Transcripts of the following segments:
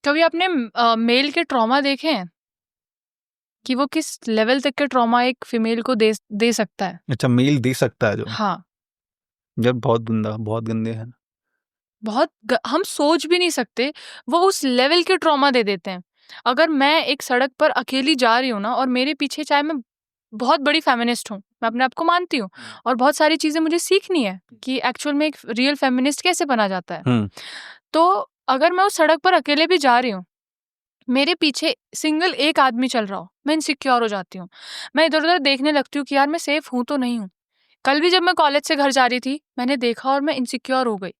कभी आपने मेल के ट्रॉमा देखे हैं कि वो किस लेवल तक के ट्रॉमा एक फीमेल को दे सकता है? अच्छा, मेल दे सकता है जो हाँ, जब बहुत गंदा, बहुत गंदे हैं। हम सोच भी नहीं सकते, वो उस लेवल के ट्रॉमा दे देते हैं। अगर मैं एक सड़क पर अकेली जा रही हूँ ना और मेरे पीछे, चाहे मैं बहुत बड़ी फेमिनिस्ट हूँ, मैं अपने आप को मानती हूँ और बहुत सारी चीजें मुझे सीखनी है कि एक्चुअल में एक रियल फेमिनिस्ट कैसे बना जाता है। तो अगर मैं उस सड़क पर अकेले भी जा रही हूँ, मेरे पीछे सिंगल एक आदमी चल रहा हो, मैं इनसिक्योर हो जाती हूँ। मैं इधर उधर देखने लगती हूँ कि यार मैं सेफ हूँ तो नहीं हूँ। कल भी जब मैं कॉलेज से घर जा रही थी, मैंने देखा और मैं इनसिक्योर हो गई।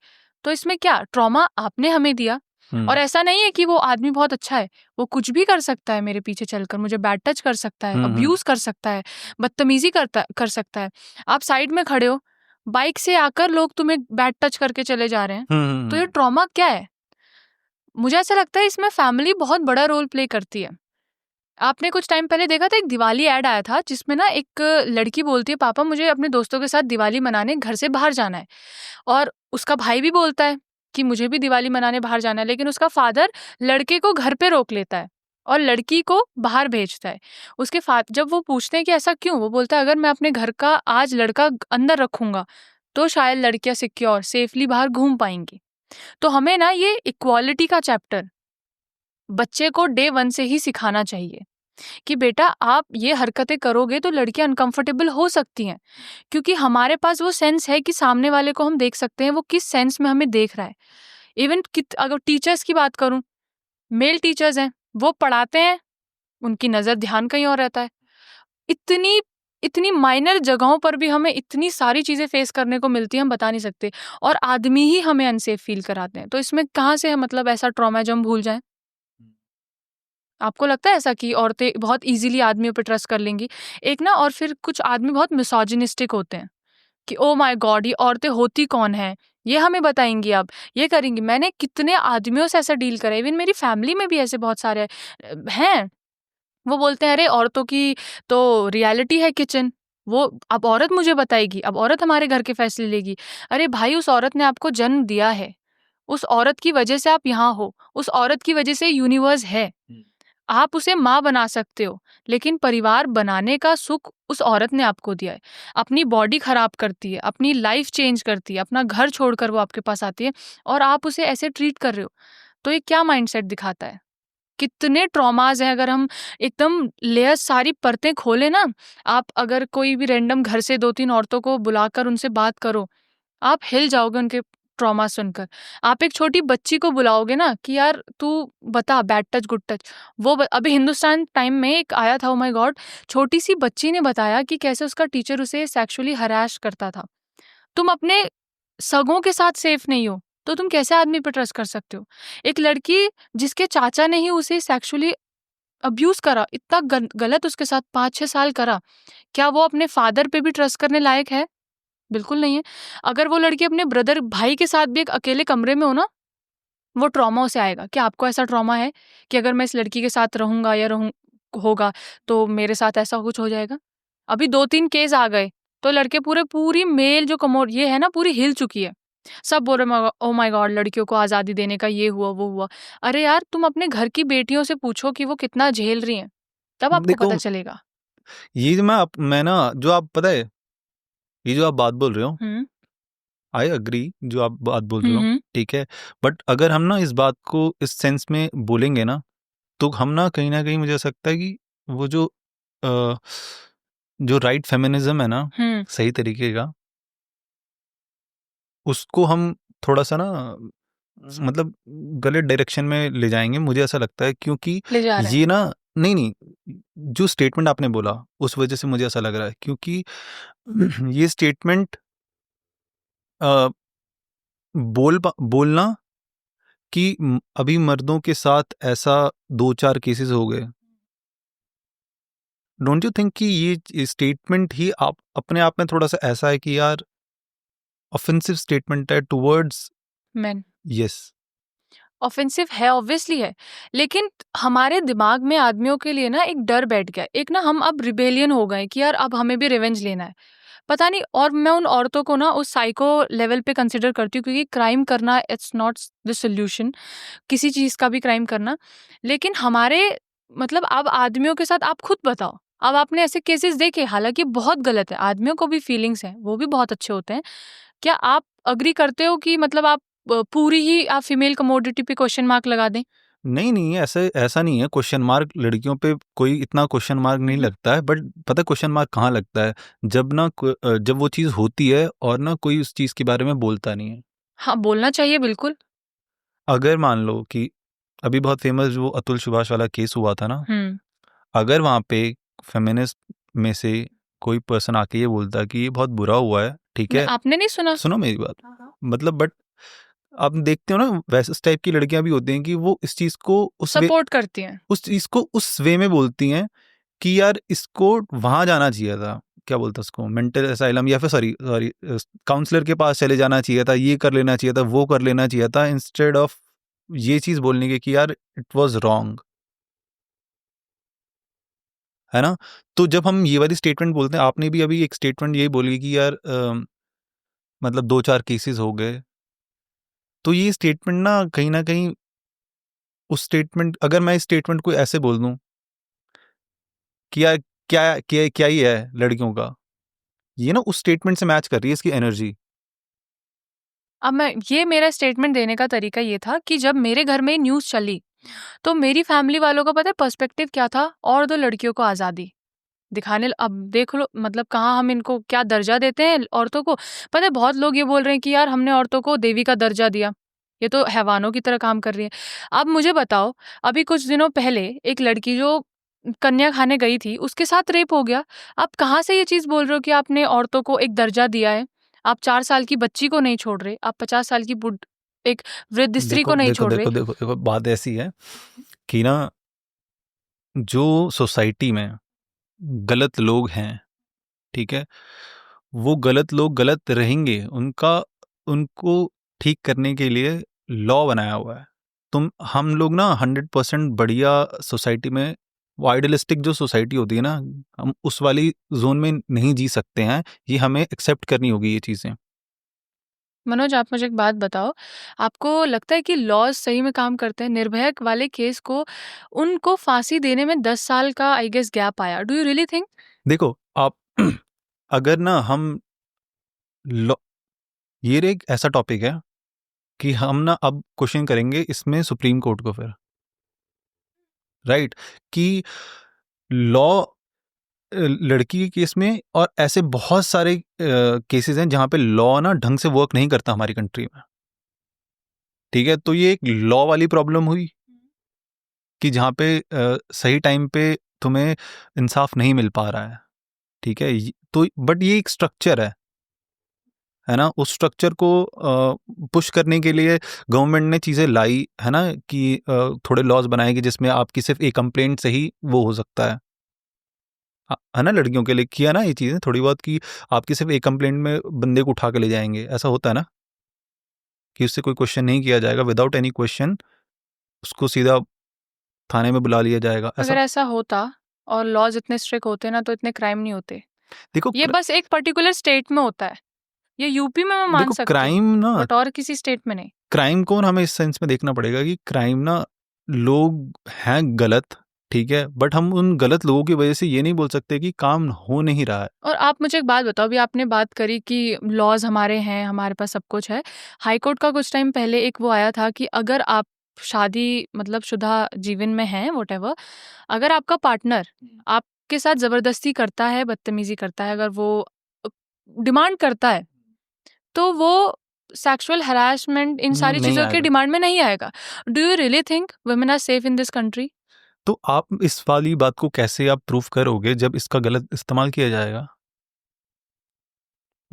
तो इसमें क्या ट्रॉमा आपने हमें दिया। और ऐसा नहीं है कि वो आदमी बहुत अच्छा है, वो कुछ भी कर सकता है मेरे पीछे चलकर, मुझे बैड टच कर सकता है, अब्यूज कर सकता है, बदतमीजी कर सकता है। आप साइड में खड़े हो, बाइक से आकर लोग तुम्हें बैड टच करके चले जा रहे हैं, तो ये ट्रॉमा क्या है? मुझे ऐसा लगता है इसमें फैमिली बहुत बड़ा रोल प्ले करती है। आपने कुछ टाइम पहले देखा था, एक दिवाली ऐड आया था जिसमें ना एक लड़की बोलती है, पापा मुझे अपने दोस्तों के साथ दिवाली मनाने घर से बाहर जाना है। और उसका भाई भी बोलता है कि मुझे भी दिवाली मनाने बाहर जाना है, लेकिन उसका फादर लड़के को घर पे रोक लेता है और लड़की को बाहर भेजता है। उसके जब वो पूछते हैं कि ऐसा क्यों, वो बोलता है अगर मैं अपने घर का आज लड़का अंदर रखूंगा तो शायद लड़कियां सिक्योर सेफली बाहर घूम पाएंगी। तो हमें ना ये इक्वालिटी का चैप्टर बच्चे को डे 1 से ही सिखाना चाहिए कि बेटा आप ये हरकतें करोगे तो लड़कियां अनकंफर्टेबल हो सकती हैं, क्योंकि हमारे पास वो सेंस है कि सामने वाले को हम देख सकते हैं वो किस सेंस में हमें देख रहा है। इवन अगर टीचर्स की बात करूं, मेल टीचर्स हैं, वो पढ़ाते हैं, उनकी नजर ध्यान कहीं और रहता है। इतनी इतनी माइनर जगहों पर भी हमें इतनी सारी चीजें फेस करने को मिलती है, हम बता नहीं सकते। और आदमी ही हमें अनसेफ फील कराते हैं, तो इसमें कहाँ से है मतलब ऐसा ट्रॉमा है जो हम भूल जाएं? आपको लगता है ऐसा कि औरतें बहुत इजीली आदमियों पे ट्रस्ट कर लेंगी? एक ना, और फिर कुछ आदमी बहुत मिसोजिनिस्टिक होते हैं कि ओ माय गॉड ये औरतें होती कौन है, ये हमें बताएंगी, अब ये करेंगी। मैंने कितने आदमियों से ऐसा डील करा है, इवन मेरी फैमिली में भी ऐसे बहुत सारे हैं। वो बोलते हैं अरे औरतों की तो रियलिटी है किचन, वो अब औरत मुझे बताएगी, अब औरत हमारे घर के फैसले लेगी। अरे भाई, उस औरत ने आपको जन्म दिया है, उस औरत की वजह से आप यहाँ हो, उस औरत की वजह से यूनिवर्स है। आप उसे माँ बना सकते हो, लेकिन परिवार बनाने का सुख उस औरत ने आपको दिया है। अपनी बॉडी खराब करती है, अपनी लाइफ चेंज करती है, अपना घर छोड़कर वो आपके पास आती है और आप उसे ऐसे ट्रीट कर रहे हो। तो ये क्या माइंडसेट दिखाता है? कितने ट्रॉमास हैं, अगर हम एकदम लेयर्स सारी परतें खोले ना। आप अगर कोई भी रैंडम घर से 2-3 औरतों को बुलाकर उनसे बात करो, आप हिल जाओगे उनके ट्रॉमा सुनकर। आप एक छोटी बच्ची को बुलाओगे ना कि यार तू बता बैड टच गुड टच, अभी हिंदुस्तान टाइम में एक आया था, ओ माय गॉड, छोटी सी बच्ची ने बताया कि कैसे उसका टीचर उसे सेक्सुअली हरास करता था। तुम अपने सगों के साथ सेफ नहीं हो तो तुम कैसे आदमी पर ट्रस्ट कर सकते हो? एक लड़की जिसके चाचा ने ही उसे सेक्सुअली अब्यूज करा, इतना गलत उसके साथ 5-6 साल करा, क्या वो अपने फादर पे भी ट्रस्ट करने लायक है? बिल्कुल नहीं है। अगर वो लड़की अपने ब्रदर भाई के साथ भी एक अकेले कमरे में हो ना, वो ट्रॉमा उसे आएगा। क्या आपको ऐसा ट्रॉमा है कि अगर मैं इस लड़की के साथ रहूंगा या रहूं होगा तो मेरे साथ ऐसा कुछ हो जाएगा? अभी 2-3 केस आ गए तो लड़के पूरी मेल जो कमोड ये है ना, पूरी हिल चुकी है। सब बोल रहे ओ माय गॉड लड़कियों को आजादी देने का ये हुआ वो हुआ। अरे यार, तुम अपने घर की बेटियों से पूछो कि वो कितना झेल रही हैं, तब आपको देखो, पता चलेगा। ये जो मैं ना, जो आप पता है, ये जो आप बात बोल रहे हो, आई अग्री, जो आप बात बोल रहे हो, ठीक है। बट अगर हम ना इस बात को इस सेंस में बोलेंगे ना, तो हम ना कहीं मुझे ऐसा लगता है कि वो जो राइट फेमिनिज्म है ना, सही तरीके का, उसको हम थोड़ा सा ना मतलब गलत डायरेक्शन में ले जाएंगे, मुझे ऐसा लगता है। क्योंकि ले जा रहे हैं। ये ना, नहीं, जो स्टेटमेंट आपने बोला उस वजह से मुझे ऐसा लग रहा है, क्योंकि ये स्टेटमेंट बोलना कि अभी मर्दों के साथ ऐसा 2-4 केसेस हो गए, डोंट यू थिंक कि ये स्टेटमेंट ही आप अपने आप में थोड़ा सा ऐसा है कि यार ऑफेंसिव स्टेटमेंट है टुवर्ड्स मैन यस। ऑफेंसिव है, ऑब्वियसली है, लेकिन हमारे दिमाग में आदमियों के लिए ना एक डर बैठ गया, एक ना हम अब रिबेलियन हो गए कि यार अब हमें भी रिवेंज लेना है। पता नहीं, और मैं उन औरतों को ना उस साइको लेवल पे कंसिडर करती हूँ, क्योंकि क्राइम करना इट्स नॉट द सोल्यूशन, किसी चीज़ का भी क्राइम करना। लेकिन हमारे मतलब अब आदमियों के साथ आप खुद बताओ, अब आपने ऐसे केसेस देखे, हालांकि बहुत गलत है, आदमियों को भी फीलिंग्स हैं, वो भी बहुत अच्छे होते हैं। क्या आप अग्री करते हो कि मतलब आप पूरी ही आप फीमेल कमोडिटी पे क्वेश्चन मार्क लगा दें? नहीं, ऐसा नहीं है। क्वेश्चन मार्क लड़कियों पे कोई इतना क्वेश्चन मार्क नहीं लगता है, बट पता है क्वेश्चन मार्क कहाँ लगता है? जब वो चीज़ होती है और ना कोई उस चीज़ के बारे में बोलता नहीं है। हाँ, बोलना चाहिए बिल्कुल। अगर मान लो कि अभी बहुत फेमस वो अतुल सुभाष वाला केस हुआ था ना, अगर वहाँ पे फेमिनिस्ट में से कोई पर्सन आके ये बोलता कि ये बहुत बुरा हुआ है, ठीक है, आपने नहीं सुना? सुनो मेरी बात, मतलब बट आप देखते हो ना वैसे इस टाइप की लड़कियां भी होती हैं कि वो इस चीज को सपोर्ट करती हैं। उस चीज को उस वे में बोलती हैं कि यार इसको वहां जाना चाहिए था, क्या बोलता उसको, मेंटल असाइलम, या फिर सॉरी सॉरी काउंसलर के पास चले जाना चाहिए था, ये कर लेना चाहिए था, वो कर लेना चाहिए था, इंस्टेड ऑफ ये चीज बोलने के कि यार इट वाज रॉन्ग, है ना। तो जब हम ये वाली स्टेटमेंट बोलते हैं, आपने भी अभी एक स्टेटमेंट यही बोली कि यार मतलब 2-4 केसेस हो गए, तो ये स्टेटमेंट ना कहीं उस स्टेटमेंट, अगर मैं इस स्टेटमेंट को ऐसे बोल दूं कि यार क्या ही है लड़कियों का, ये ना उस स्टेटमेंट से मैच कर रही है इसकी एनर्जी। अब ये मेरा स्टेटमेंट देने का तरीका ये था कि जब मेरे घर में न्यूज़ चली, तो मेरी फैमिली वालों का पता है पर्सपेक्टिव क्या था? और 2 लड़कियों को आज़ादी दिखाने अब देख लो, मतलब कहाँ हम इनको क्या दर्जा देते हैं औरतों को। पता है बहुत लोग ये बोल रहे हैं कि यार हमने औरतों को देवी का दर्जा दिया, ये तो हैवानों की तरह काम कर रही है। अब मुझे बताओ, अभी कुछ दिनों पहले एक लड़की जो कन्या खाने गई थी, उसके साथ रेप हो गया। आप कहाँ से ये चीज़ बोल रहे हो कि आपने औरतों को एक दर्जा दिया है? आप 4 साल की बच्ची को नहीं छोड़ रहे, आप 50 साल की एक वृद्ध स्त्री देखो को नहीं देखो छोड़ रहे। देखो देखो देखो बात ऐसी है कि ना जो सोसाइटी में गलत लोग हैं, ठीक है, वो गलत लोग गलत रहेंगे, उनको ठीक करने के लिए लॉ बनाया हुआ है। हम लोग ना 100% बढ़िया सोसाइटी में, वो आइडियलिस्टिक जो सोसाइटी होती है ना, हम उस वाली जोन में नहीं जी सकते हैं, ये हमें एक्सेप्ट करनी होगी ये चीज़ें। मनोज, आप मुझे एक बात बताओ, आपको लगता है कि लॉज़ सही में काम करते हैं? निर्भया वाले केस को उनको फांसी देने में 10 साल का आई गेस गैप आया। Do you really think? देखो आप अगर ना हम लॉ, ये एक ऐसा टॉपिक है कि हम ना अब क्वेश्चन करेंगे इसमें सुप्रीम कोर्ट को, फिर राइट, कि लॉ लड़की के केस में, और ऐसे बहुत सारे केसेस हैं जहाँ पे लॉ ना ढंग से वर्क नहीं करता हमारी कंट्री में, ठीक है। तो ये एक लॉ वाली प्रॉब्लम हुई कि जहाँ पे सही टाइम पे तुम्हें इंसाफ नहीं मिल पा रहा है, ठीक है। तो बट ये एक स्ट्रक्चर है ना, उस स्ट्रक्चर को पुश करने के लिए गवर्नमेंट ने चीज़ें लाई है ना, कि थोड़े लॉज बनाए कि जिसमें आपकी सिर्फ एक कंप्लेंट से ही वो हो सकता है ना, लड़कियों के लिए किया ना ये चीज़ें थोड़ी बहुत, कि आपकी सिर्फ एक कंप्लेंट में बंदे को उठा के ले जाएंगे, ऐसा होता है ना, कि उससे कोई क्वेश्चन नहीं किया जाएगा, विदाउट एनी क्वेश्चन उसको सीधा थाने में बुला लिया जाएगा, अगर ऐसा। ऐसा होता और लॉज़ इतने स्ट्रिक्ट होते ना, तो इतने क्राइम नहीं होते। देखो ये बस एक पर्टिकुलर स्टेट में होता है। ये यूपी में मैं मान देखो सकती हूँ, क्राइम ना, बट और किसी स्टेट में नहीं। क्राइम को हमें इस सेंस में देखना पड़ेगा कि क्राइम ना लोग हैं गलत, ठीक है, बट हम उन गलत लोगों की वजह से ये नहीं बोल सकते कि काम हो नहीं रहा है। और आप मुझे एक बात बताओ, अभी आपने बात करी कि लॉज़ हमारे हैं, हमारे पास सब कुछ है। हाई कोर्ट का कुछ टाइम पहले एक वो आया था कि अगर आप शादी मतलब शुदा जीवन में हैं, व्हाटएवर, अगर आपका पार्टनर आपके साथ ज़बरदस्ती करता है, बदतमीज़ी करता है, अगर वो डिमांड करता है, तो वो सेक्सुअल हैरेसमेंट इन सारी नहीं चीज़ों के आएगा। डिमांड में नहीं आएगा। Do you really think women are safe in this country? तो आप इस वाली बात को कैसे आप प्रूफ करोगे जब इसका गलत इस्तेमाल किया जाएगा?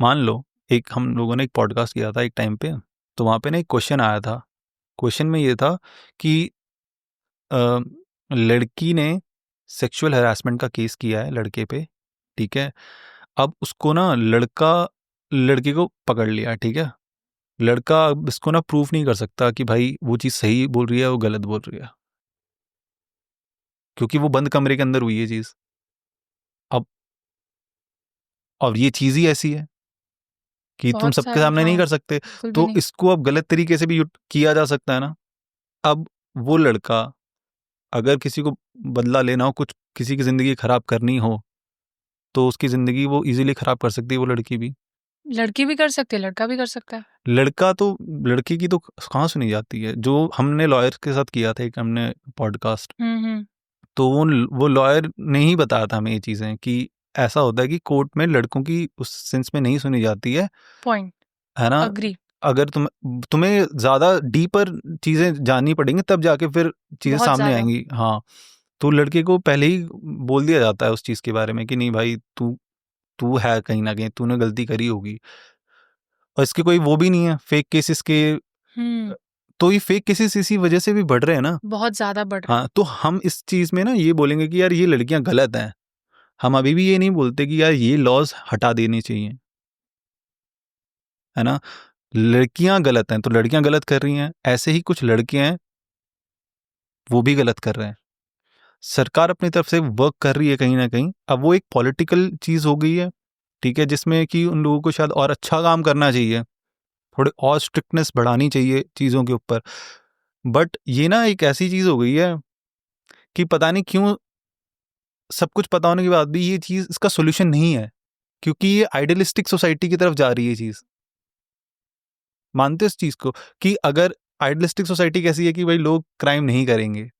मान लो एक हम लोगों ने एक पॉडकास्ट किया था एक टाइम पे, तो वहाँ पे ना एक क्वेश्चन आया था। क्वेश्चन में ये था कि अ, लड़की ने सेक्सुअल हैरेसमेंट का केस किया है लड़के पे, ठीक है। अब उसको ना लड़का लड़की को पकड़ लिया, ठीक है। लड़का अब इसको ना प्रूफ नहीं कर सकता कि भाई वो चीज़ सही बोल रही है, वो गलत बोल रही है, क्योंकि वो बंद कमरे के अंदर हुई है चीज़। अब और ये चीज ही ऐसी है कि तुम बहुत सबके सारे, सामने नहीं हाँ, कर सकते, बिल्कुल भी तो नहीं। इसको अब गलत तरीके से भी किया जा सकता है ना। अब वो लड़का अगर किसी को बदला लेना हो, कुछ किसी की जिंदगी खराब करनी हो, तो उसकी जिंदगी वो इजीली खराब कर सकती है, वो लड़की भी। लड़की भी कर सकती है, लड़का भी कर सकता है। लड़का तो, लड़की की तो कहाँ सुनी जाती है। जो हमने लॉयर के साथ किया था एक हमने पॉडकास्ट, तो वो लॉयर ने ही बताया था हमें ये चीजें कि ऐसा होता है कि कोर्ट में लड़कों की उस सेंस में नहीं सुनी जाती है, पॉइंट, है ना। अग्री। अगर तुम्हें ज्यादा डीपर चीजें जाननी पड़ेंगी तब जाके फिर चीजें बहुत सामने ज्यादा। आएंगी। हाँ, तो लड़के को पहले ही बोल दिया जाता है उस चीज के बारे में कि नहीं भाई, तू तू है कहीं ना कहीं, तूने गलती करी होगी। और इसके कोई वो भी नहीं है फेक केसेस के। तो ये फेक केसेस इसी वजह से भी बढ़ रहे हैं ना, बहुत ज्यादा बढ़ रहा है। हाँ। तो हम इस चीज में ना ये बोलेंगे कि यार ये लड़कियां गलत हैं, हम अभी भी ये नहीं बोलते कि यार ये लॉज हटा देने चाहिए, है ना। लड़कियां गलत हैं तो लड़कियां गलत कर रही हैं, ऐसे ही कुछ लड़के हैं वो भी गलत कर रहे हैं। सरकार अपनी तरफ से वर्क कर रही है कहीं ना कहीं। अब वो एक पॉलिटिकल चीज हो गई है, ठीक है, जिसमें कि उन लोगों को शायद और अच्छा काम करना चाहिए, थोड़े और स्ट्रिक्टनेस बढ़ानी चाहिए चीज़ों के ऊपर। बट ये ना एक ऐसी चीज़ हो गई है कि पता नहीं क्यों सब कुछ पता होने के बाद भी ये चीज़ इसका सोल्यूशन नहीं है, क्योंकि ये आइडियलिस्टिक सोसाइटी की तरफ जा रही है चीज़। मानते हो इस चीज़ को कि अगर आइडियलिस्टिक सोसाइटी कैसी है कि भाई लोग क्राइम नहीं करेंगे,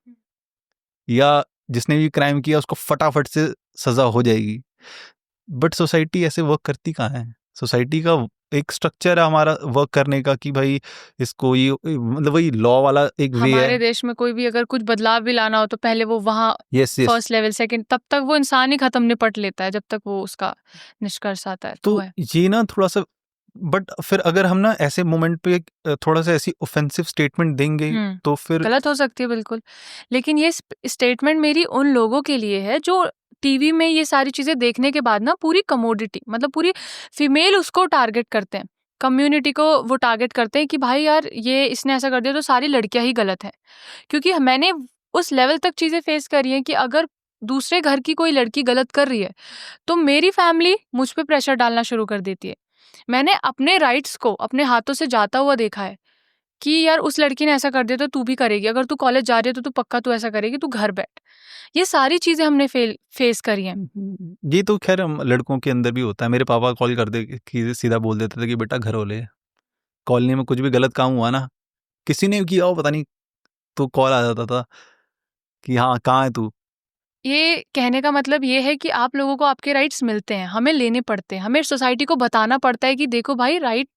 या जिसने भी क्राइम किया उसको फटाफट से सजा हो जाएगी। बट सोसाइटी ऐसे वर्क करती कहाँ है। सोसाइटी का एक स्ट्रक्चर है हमारा वर्क करने का कि भाई इसको ये मतलब वही लॉ वाला एक वे है। हमारे देश में कोई भी अगर कुछ बदलाव भी लाना हो तो पहले वो वहाँ yes yes. First level, second, तब तक वो इंसान ही खत्म निपट लेता है जब तक वो उसका निष्कर्ष आता है। तो तो है। ये ना थोड़ा सा, बट फिर अगर हम ना ऐसे मोमेंट पे थोड़ा सा ऐसी ऑफेंसिव स्टेटमेंट देंगे तो फिर गलत हो सकती है बिल्कुल। लेकिन ये स्टेटमेंट मेरी उन लोगों के लिए है जो टीवी में ये सारी चीजें देखने के बाद ना पूरी कमोडिटी, मतलब पूरी फीमेल उसको टारगेट करते हैं, कम्युनिटी को वो टारगेट करते हैं कि भाई यार ये इसने ऐसा कर दिया तो सारी लड़कियां ही गलत है। क्योंकि मैंने उस लेवल तक चीजें फेस करी हैं कि अगर दूसरे घर की कोई लड़की गलत कर रही है तो मेरी फैमिली मुझ पे प्रेशर डालना शुरू कर देती है। मैंने अपने राइट्स को अपने हाथों से जाता हुआ देखा है कि यार उस लड़की ने ऐसा कर दिया तो तू भी करेगी, अगर तू कॉलेज जा रही है तो तू पक्का तू ऐसा करेगी, तू घर बैठ। ये सारी चीजें हमने फेस करी हैं। ये तो खैर हम लड़कों के अंदर भी होता है। मेरे पापा कॉल कर दे कि सीधा बोल देते थे कि बेटा घर हो ले, कॉलोनी में कुछ भी गलत काम हुआ ना, किसी ने किया हो पता नहीं, तो कॉल आ जाता था कि हाँ कहाँ है तू। ये कहने का मतलब ये है कि आप लोगों को आपके राइट्स मिलते हैं, हमें लेने पड़ते हैं, हमें सोसाइटी को बताना पड़ता है कि देखो भाई, राइट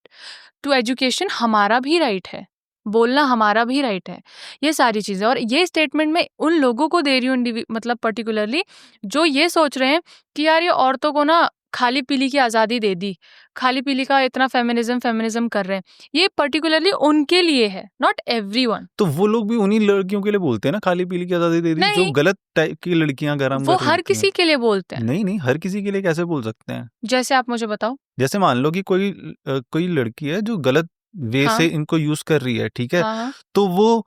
टू एजुकेशन हमारा भी राइट है, बोलना हमारा भी राइट है। ये सारी चीजें, और ये स्टेटमेंट मैं उन लोगों को दे रही हूँ, मतलब पर्टिकुलरली जो ये सोच रहे हैं कि यार ये औरतों को ना खाली पीली की आज़ादी दे दी, खाली पीली का इतना फेमिनिज्म कर रहे हैं। ये पर्टिकुलरली उनके लिए है, नॉट एवरीवन। तो वो लोग भी उन्हीं लड़कियों के लिए बोलते हैं ना खाली पीली की आजादी दे दी, जो नहीं, गलत टाइप की लड़कियां गरम वो कर हर होती हैं। किसी के लिए बोलते हैं। नहीं नहीं, हर किसी के लिए कैसे बोल सकते हैं। जैसे आप मुझे बताओ। जैसे मान लो कि कोई लड़की है जो गलत वे हाँ से इनको यूज कर रही है, ठीक है, हाँ हाँ। तो वो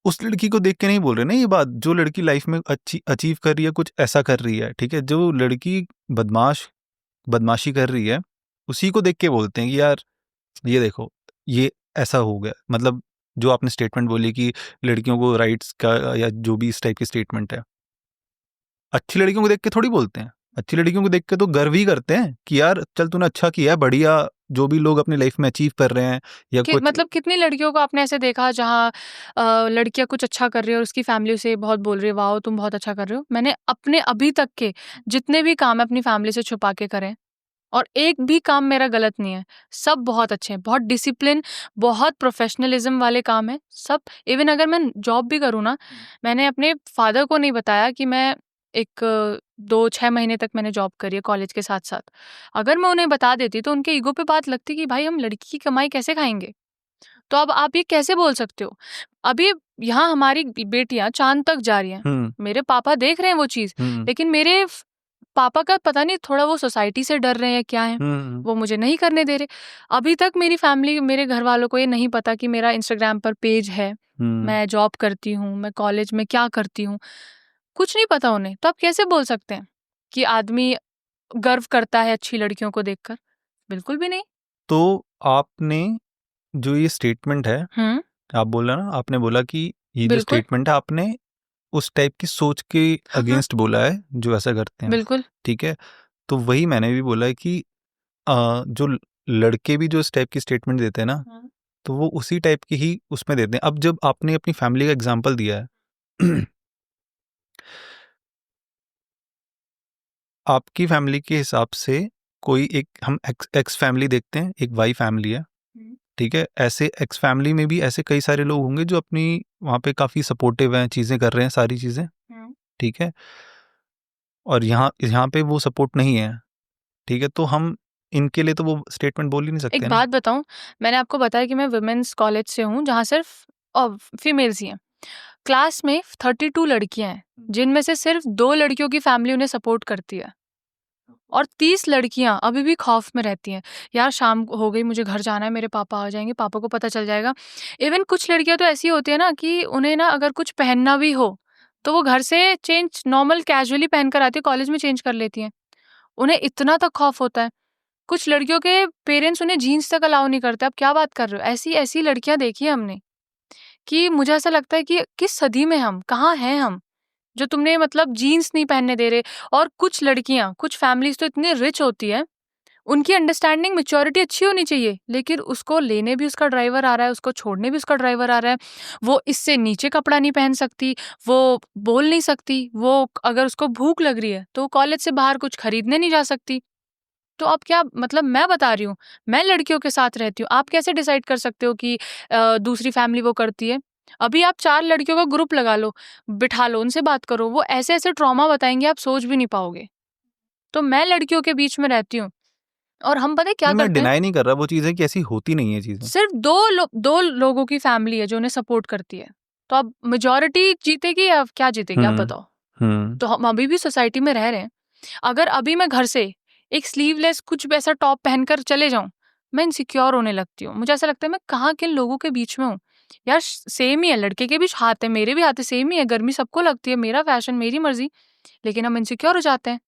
उस लड़की को देख के नहीं बोल रहे ना ये बात। जो लड़की लाइफ में अच्छी अचीव कर रही है, कुछ ऐसा कर रही है, ठीक है, जो लड़की बदमाशी कर रही है, उसी को देख के बोलते हैं कि यार ये देखो ये ऐसा हो गया। मतलब जो आपने स्टेटमेंट बोली कि लड़कियों को राइट्स का, या जो भी इस टाइप की स्टेटमेंट है, अच्छी लड़कियों को देख के थोड़ी बोलते हैं। अच्छी लड़कियों को देख के तो गर्व ही करते हैं कि यार चल तूने अच्छा किया है, बढ़िया, जो भी लोग अपनी लाइफ में अचीव कर रहे हैं या कुछ। मतलब कितनी लड़कियों को आपने ऐसे देखा जहाँ लड़कियां कुछ अच्छा कर रही है और उसकी फैमिली उसे बहुत बोल रही है, वाह तुम बहुत अच्छा कर रहे हो। मैंने अपने अभी तक के जितने भी काम है अपनी फैमिली से छुपा के करे, और एक भी काम मेरा गलत नहीं है, सब बहुत अच्छे हैं, बहुत डिसिप्लिन, बहुत प्रोफेशनलिज्म वाले काम है सब। इवन अगर मैं जॉब भी करूँ ना, मैंने अपने फादर को नहीं बताया कि मैं एक 2-6 महीने तक मैंने जॉब करी है कॉलेज के साथ साथ। अगर मैं उन्हें बता देती तो उनके ईगो पे बात लगती कि भाई हम लड़की की कमाई कैसे खाएंगे। तो अब आप ये कैसे बोल सकते हो। अभी यहाँ हमारी बेटियां चांद तक जा रही हैं, मेरे पापा देख रहे हैं वो चीज, लेकिन मेरे पापा का पता नहीं थोड़ा वो सोसाइटी से डर रहे हैं क्या है, वो मुझे नहीं करने दे रहे। अभी तक मेरी फैमिली, मेरे घर वालों को ये नहीं पता कि मेरा इंस्टाग्राम पर पेज है, मैं जॉब करती हूँ, मैं कॉलेज में क्या करती हूँ, कुछ नहीं पता उन्हें। तो आप कैसे बोल सकते हैं कि आदमी गर्व करता है अच्छी लड़कियों को देखकर? बिल्कुल भी नहीं। तो आपने जो ये स्टेटमेंट है, आप बोला ना, आपने बोला कि ये जो बिल्कुल। स्टेटमेंट है आपने उस टाइप की सोच के हाँ, अगेंस्ट बोला है जो ऐसा करते हैं, बिल्कुल। ठीक है? तो वही मैंने भी बोला है कि जो लड़के भी जो इस टाइप की स्टेटमेंट देते हैं ना, तो वो उसी टाइप की ही उसमें देते हैं। अब जब आपने अपनी फैमिली का एग्जांपल दिया है आपकी फैमिली के हिसाब से कोई एक, हम एक्स फैमिली देखते हैं, एक वाई फैमिली है, ठीक है? ऐसे एक्स फैमिली में भी ऐसे कई सारे लोग होंगे जो अपनी वहाँ पे काफ़ी सपोर्टिव हैं, चीज़ें कर रहे हैं, सारी चीज़ें, ठीक है? और यहाँ यहाँ पे वो सपोर्ट नहीं है, ठीक है? तो हम इनके लिए तो वो स्टेटमेंट बोल ही नहीं एक सकते ना। बात बताऊँ, मैंने आपको बताया कि मैं वुमेन्स कॉलेज से हूँ, जहाँ सिर्फ फीमेल्स ही हैं। क्लास में 32 लड़कियाँ हैं, जिनमें से सिर्फ 2 लड़कियों की फैमिली उन्हें सपोर्ट करती है और 30 लड़कियाँ अभी भी खौफ में रहती हैं। यार शाम हो गई, मुझे घर जाना है, मेरे पापा आ जाएँगे, पापा को पता चल जाएगा। इवन कुछ लड़कियाँ तो ऐसी होती है ना कि उन्हें ना अगर कुछ पहनना भी हो, तो वो घर से चेंज नॉर्मल कैजुअली पहन कर आती है, कॉलेज में चेंज कर लेती हैं। उन्हें इतना तक खौफ होता है। कुछ लड़कियों के पेरेंट्स उन्हें जीन्स तक अलाउ नहीं करते। आप क्या बात कर रहे हो? ऐसी लड़कियाँ देखी है हमने कि मुझे ऐसा लगता है कि किस सदी में हम, कहाँ हैं हम, जो तुमने मतलब जीन्स नहीं पहनने दे रहे। और कुछ लड़कियाँ, कुछ फैमिलीज़ तो इतनी रिच होती है, उनकी अंडरस्टैंडिंग, मैच्योरिटी अच्छी होनी चाहिए, लेकिन उसको लेने भी उसका ड्राइवर आ रहा है, उसको छोड़ने भी उसका ड्राइवर आ रहा है। वो इससे नीचे कपड़ा नहीं पहन सकती, वो बोल नहीं सकती, वो अगर उसको भूख लग रही है, तो कॉलेज से बाहर कुछ खरीदने नहीं जा सकती। तो अब क्या मतलब, मैं बता रही हूँ, मैं लड़कियों के साथ रहती हूँ, आप कैसे डिसाइड कर सकते हो कि दूसरी फैमिली वो करती है? अभी आप 4 लड़कियों का ग्रुप लगा लो, बिठा लो, उनसे बात करो, वो ऐसे-ऐसे ट्रॉमा बताएँगे आप सोच भी नहीं पाओगे। तो मैं लड़कियों के बीच में रहती हूँ और हम पता है क्या नहीं, मैं करते हैं? डिनाई नहीं कर रहा, वो चीज़ है कि ऐसी होती नहीं है चीज़ें। सिर्फ 2 लोगों की फैमिली है जो उन्हें सपोर्ट करती है। तो अब मेजॉरिटी जीतेगी या क्या जीतेगी, आप बताओ? तो हम अभी भी सोसाइटी में रह रहे हैं। अगर अभी मैं घर से एक स्लीवलेस कुछ भी ऐसा टॉप पहनकर चले जाऊँ, मैं इनसिक्योर होने लगती हूँ। मुझे ऐसा लगता है मैं कहाँ किन लोगों के बीच में हूँ। यार सेम ही है, लड़के के भी हाथ है, मेरे भी हाथ है, सेम ही है, गर्मी सबको लगती है, मेरा फैशन, मेरी मर्ज़ी, लेकिन हम इनसिक्योर हो जाते हैं।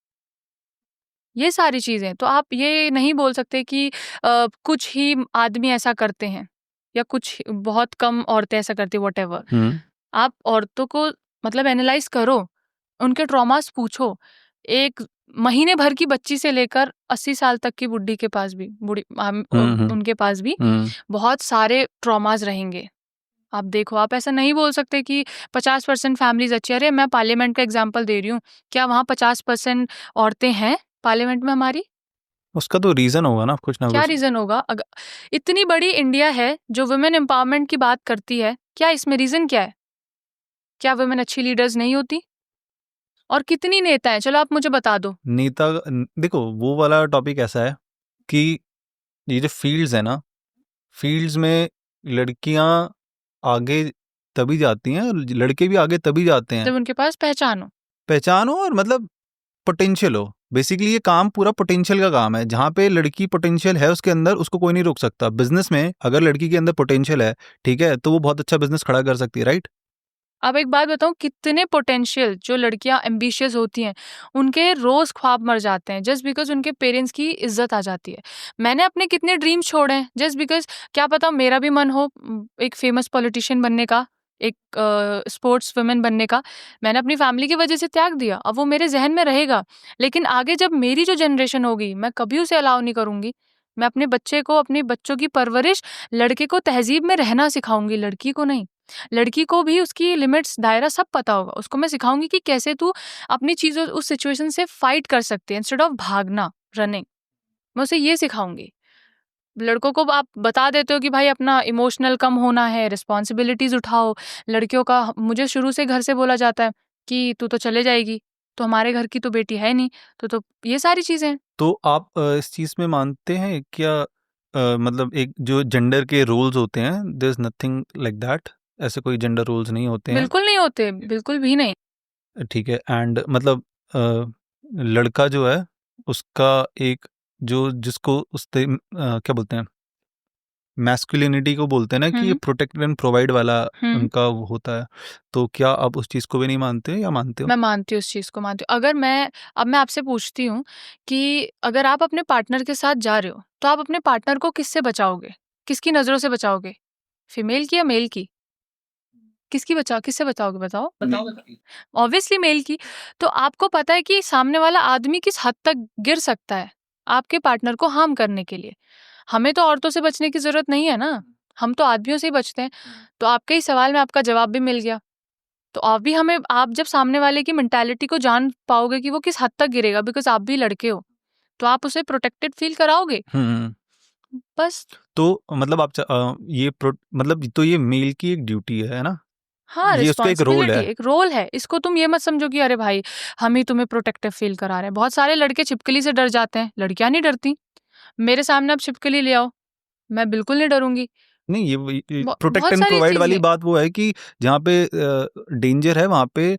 ये सारी चीज़ें। तो आप ये नहीं बोल सकते कि कुछ ही आदमी ऐसा करते हैं या कुछ बहुत कम औरतें ऐसा करती हैं, व्हाटएवर। आप औरतों को मतलब एनालाइज़ करो, उनके ट्रॉमास पूछो। एक महीने भर की बच्ची से लेकर 80 साल तक की बुड्ढी के पास भी, उनके पास भी बहुत सारे ट्रॉमास रहेंगे। आप देखो, आप ऐसा नहीं बोल सकते कि 50% फैमिलीज़ अच्छी हैं। अरे मैं पार्लियामेंट का एग्ज़ाम्पल दे रही हूँ, क्या वहाँ 50% औरतें हैं पार्लियामेंट में हमारी? उसका तो रीज़न होगा ना कुछ ना क्या कुछ। रीज़न होगा? इतनी बड़ी इंडिया है जो वुमेन एम्पावरमेंट की बात करती है, क्या इसमें रीज़न क्या है? क्या वुमेन अच्छी लीडर्स नहीं होती? और कितनी नेता हैं? चलो आप मुझे बता दो। नेता देखो, वो वाला टॉपिक ऐसा है कि ये जो फील्ड्स है ना, फील्ड्स में लड़कियां आगे तभी जाती हैं, लड़के भी आगे तभी जाते हैं, जब उनके पास पहचान हो। पहचान हो और मतलब पोटेंशियल हो। बेसिकली ये काम पूरा पोटेंशियल का काम है। जहाँ पे लड़की पोटेंशियल है उसके अंदर, उसको कोई नहीं रोक सकता। बिजनेस में अगर लड़की के अंदर पोटेंशियल है, ठीक है, तो वो बहुत अच्छा बिजनेस खड़ा कर सकती है, राइट? अब एक बात बताऊँ, कितने पोटेंशियल जो लड़कियाँ एम्बिशियस होती हैं, उनके रोज़ ख्वाब मर जाते हैं जस्ट बिकॉज़ उनके पेरेंट्स की इज़्ज़त आ जाती है। मैंने अपने कितने ड्रीम्स छोड़े हैं जस्ट बिकॉज़ क्या पता मेरा भी मन हो एक फ़ेमस पॉलिटिशियन बनने का, एक स्पोर्ट्स वुमन बनने का। मैंने अपनी फैमिली की वजह से त्याग दिया, अब वो मेरे ज़हन में रहेगा। लेकिन आगे जब मेरी जो जनरेशन होगी, मैं कभी उसे अलाउ नहीं करूँगी। मैं अपने बच्चे को, अपने बच्चों की परवरिश लड़के को तहज़ीब में रहना सिखाऊँगी, लड़की को नहीं। लड़की को भी उसकी लिमिट्स, दायरा सब पता होगा। उसको मैं सिखाऊँगी कि कैसे तू अपनी चीज़ों, उस सिचुएशन से फाइट कर सकती है इंस्टेड ऑफ भागना, रनिंग। मैं उसे ये सिखाऊँगी। लड़कों को आप बता देते हो कि भाई अपना इमोशनल कम होना है, रिस्पॉन्सिबिलिटीज़ उठाओ। लड़कियों का मुझे शुरू से घर से बोला जाता है कि तू तो चले जाएगी, तो हमारे घर की तो बेटी है नहीं। तो ये सारी चीज़ें हैं। तो आप इस चीज़ में मानते हैं क्या? मतलब एक जो जेंडर के रोल्स होते हैं, there is nothing like that, ऐसे कोई जेंडर रोल्स नहीं होते हैं, बिल्कुल नहीं होते, बिल्कुल भी नहीं। ठीक है? एंड मतलब लड़का जो है उसका एक, जो जिसको क्या बोलते हैं, मैस्कुलिनिटी को बोलते हैं ना कि ये प्रोटेक्ट एंड प्रोवाइड वाला उनका वो होता है, तो क्या आप उस चीज़ को भी नहीं मानते हो या मानते हो? मैं मानती हूँ, उस चीज़ को मानती हूँ। अगर मैं आपसे पूछती हूँ कि अगर आप अपने पार्टनर के साथ जा रहे हो, तो आप अपने पार्टनर को किससे बचाओगे? किसकी नज़रों से बचाओगे? फीमेल की या मेल की? किससे बचाओगे बताओ? ऑब्वियसली मेल की। तो आपको पता है कि सामने वाला आदमी किस हद तक गिर सकता है आपके पार्टनर को हार्म करने के लिए। हमें तो औरतों से बचने की ज़रूरत नहीं है ना, हम तो आदमियों से ही बचते हैं। तो आपके ही सवाल में आपका जवाब भी मिल गया। तो आप जब सामने वाले की मेंटालिटी को जान पाओगे कि वो किस हद तक गिरेगा, बिकॉज़ आप भी लड़के हो, तो आप उसे प्रोटेक्टेड फ़ील कराओगे। बस। तो मतलब मतलब तो ये मेल की एक ड्यूटी है ना? हाँ, ये उसका एक रोल रिस्पॉन्सिबिलिटी है। एक रोल है। इसको तुम ये मत समझो कि अरे भाई, हम ही तुम्हें प्रोटेक्टिव फ़ील करा रहे हैं। बहुत सारे लड़के छिपकली से डर जाते हैं, लड़कियाँ नहीं डरती। मेरे सामने आप छिपकली ले आओ, मैं बिल्कुल नहीं डरूँगी। नहीं, ये प्रोटेक्ट बहुत एंड सारी प्रोवाइड वाली चीज़ें। बात वो है कि जहाँ पे डेंजर है वहाँ पे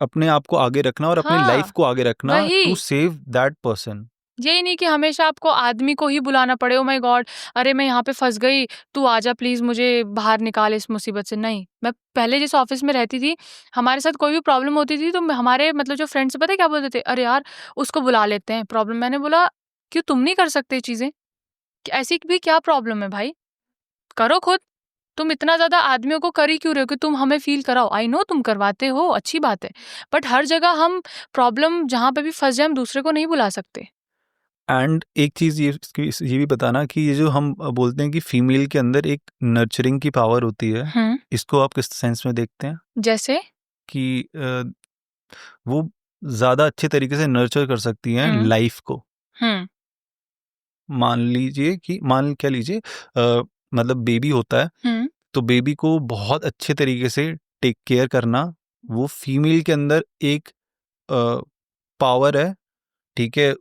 अपने आप को आगे रखना और अपनी लाइफ हाँ, को आगे रखना टू वही। Save that person. यही नहीं कि हमेशा आपको आदमी को ही बुलाना पड़े, ओह माय गॉड! अरे मैं यहाँ पे फँस गई, तू आजा प्लीज़ मुझे बाहर निकाल इस मुसीबत से। नहीं, मैं पहले जिस ऑफ़िस में रहती थी, हमारे साथ कोई भी प्रॉब्लम होती थी तो हमारे मतलब जो फ्रेंड्स पता है क्या बोलते थे? अरे यार, उसको बुला लेते हैं प्रॉब्लम। मैंने बोला, क्यों तुम नहीं कर सकते चीज़ें? ऐसी भी क्या प्रॉब्लम है भाई? करो खुद। तुम इतना ज़्यादा आदमियों को कर ही क्यों रहे हो कि तुम हमें फ़ील कराओ? आई नो तुम करवाते हो, अच्छी बात है। बट हर जगह हम प्रॉब्लम जहाँ पे भी फँस जाए, हम दूसरे को नहीं बुला सकते। एंड एक चीज़ ये भी बताना कि ये जो हम बोलते हैं कि फीमेल के अंदर एक नर्चरिंग की पावर होती है, इसको आप किस सेंस में देखते हैं? जैसे? कि वो ज़्यादा अच्छे तरीके से नर्चर कर सकती हैं लाइफ को। हुँ। मान क्या लीजिए मतलब बेबी होता है, हुँ। तो बेबी को बहुत अच्छे तरीके से टेक केयर करना, वो फीमेल के अंदर एक पावर है, ठीक है?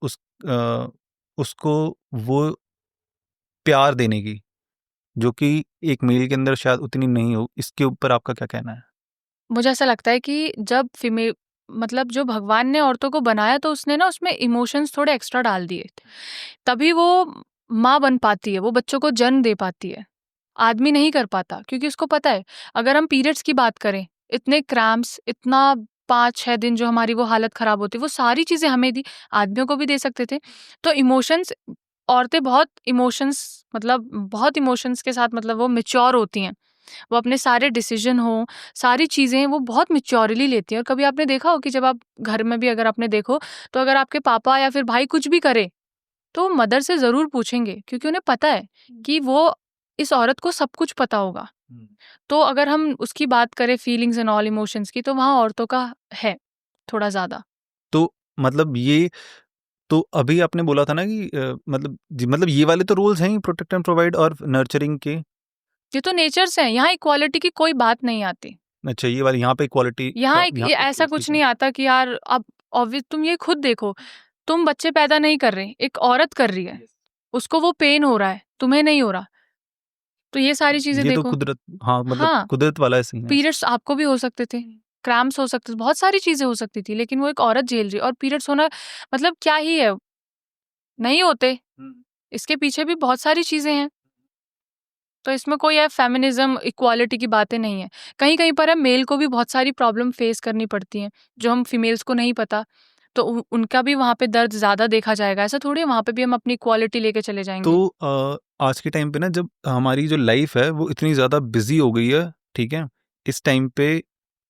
उसको वो प्यार देने की, जो कि एक मेल के अंदर शायद उतनी नहीं हो। इसके ऊपर आपका क्या कहना है? मुझे ऐसा लगता है कि जब मतलब जो भगवान ने औरतों को बनाया तो उसने ना उसमें इमोशंस थोड़े एक्स्ट्रा डाल दिए। तभी वो माँ बन पाती है, वो बच्चों को जन्म दे पाती है। आदमी नहीं कर पाता क्योंकि उसको पता है, अगर हम पीरियड्स की बात करें, इतने क्रैम्प्स, इतना 5-6 दिन जो हमारी वो हालत खराब होती है, वो सारी चीज़ें हमें दी, आदमियों को भी दे सकते थे। तो इमोशंस औरतें बहुत इमोशंस के साथ मतलब वो मैच्योर होती हैं। वो अपने सारे डिसीजन हो, सारी चीज़ें वो बहुत मैच्योरली लेती हैं। और कभी आपने देखा हो कि जब आप घर में भी अगर आपने देखो, तो अगर आपके पापा या फिर भाई कुछ भी करे, तो मदर से ज़रूर पूछेंगे क्योंकि उन्हें पता है कि वो इस औरत को सब कुछ पता होगा। तो अगर हम उसकी बात करें फीलिंग्स एंड ऑल इमोशंस की, तो वहाँ औरतों का है, थोड़ा ज़्यादा। तो मतलब ये तो अभी आपने बोला था ना कि मतलब ये वाले तो रूल्स हैं ही, प्रोटेक्ट एंड प्रोवाइड और नर्चरिंग के। ये तो नेचर से है, यहाँ इक्वालिटी की कोई बात नहीं आती। अच्छा, ये वाली यहाँ पे इक्वालिटी यहाँ का एक यहाँ ये पे ऐसा ठीक कुछ है। नहीं आता कि यार अब तुम ये खुद देखो, तुम बच्चे पैदा नहीं कर रहे, एक औरत कर रही है, उसको वो पेन हो रहा है, तुम्हें नहीं हो रहा। तो ये सारी चीज़ें ये तो देखो। कुदरत, हाँ, मतलब हाँ, कुदरत वाला सीन है। पीरियड्स आपको भी हो सकते थे, क्रैम्प्स हो सकते थे, बहुत सारी चीज़ें हो सकती थी, लेकिन वो एक औरत झेल रही है और पीरियड्स होना मतलब क्या ही है, नहीं होते। इसके पीछे भी बहुत सारी चीज़ें हैं। तो इसमें कोई फेमिनिज्म, इक्वालिटी की बातें नहीं है। कहीं-कहीं पर मेल को भी बहुत सारी प्रॉब्लम फेस करनी पड़ती हैं, जो हम फीमेल्स को नहीं पता। तो उनका भी वहाँ पे दर्द ज़्यादा देखा जाएगा। ऐसा थोड़ी है वहाँ पे भी हम अपनी इक्वालिटी लेके चले तो जाएँगे। आज के टाइम पे ना, जब हमारी जो लाइफ है वो इतनी ज़्यादा बिजी हो गई है, ठीक है? इस टाइम पे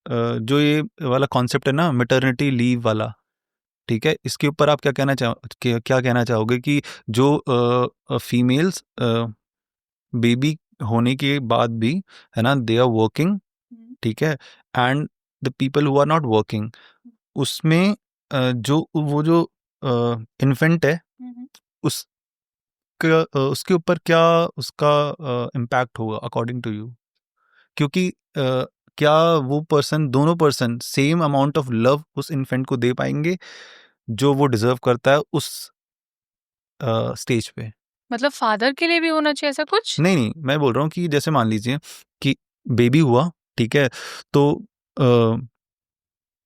जो ये वाला कॉन्सेप्ट है ना, मैटरनिटी लीव वाला, ठीक है? इसके ऊपर आप क्या कहना चाहोगे कि जो फीमेल्स बेबी होने के बाद भी, है ना, दे आर वर्किंग, ठीक है? And the people who are not working, उसमें जो इन्फेंट है, उस उसके ऊपर क्या उसका इम्पैक्ट होगा अकॉर्डिंग टू यू? क्योंकि क्या वो पर्सन दोनों person same amount of love उस इन्फेंट को दे पाएंगे जो वो डिजर्व करता है उस स्टेज पे? मतलब फादर के लिए भी होना चाहिए ऐसा कुछ? नहीं, नहीं, मैं बोल रहा हूँ कि जैसे मान लीजिए कि बेबी हुआ, ठीक है? तो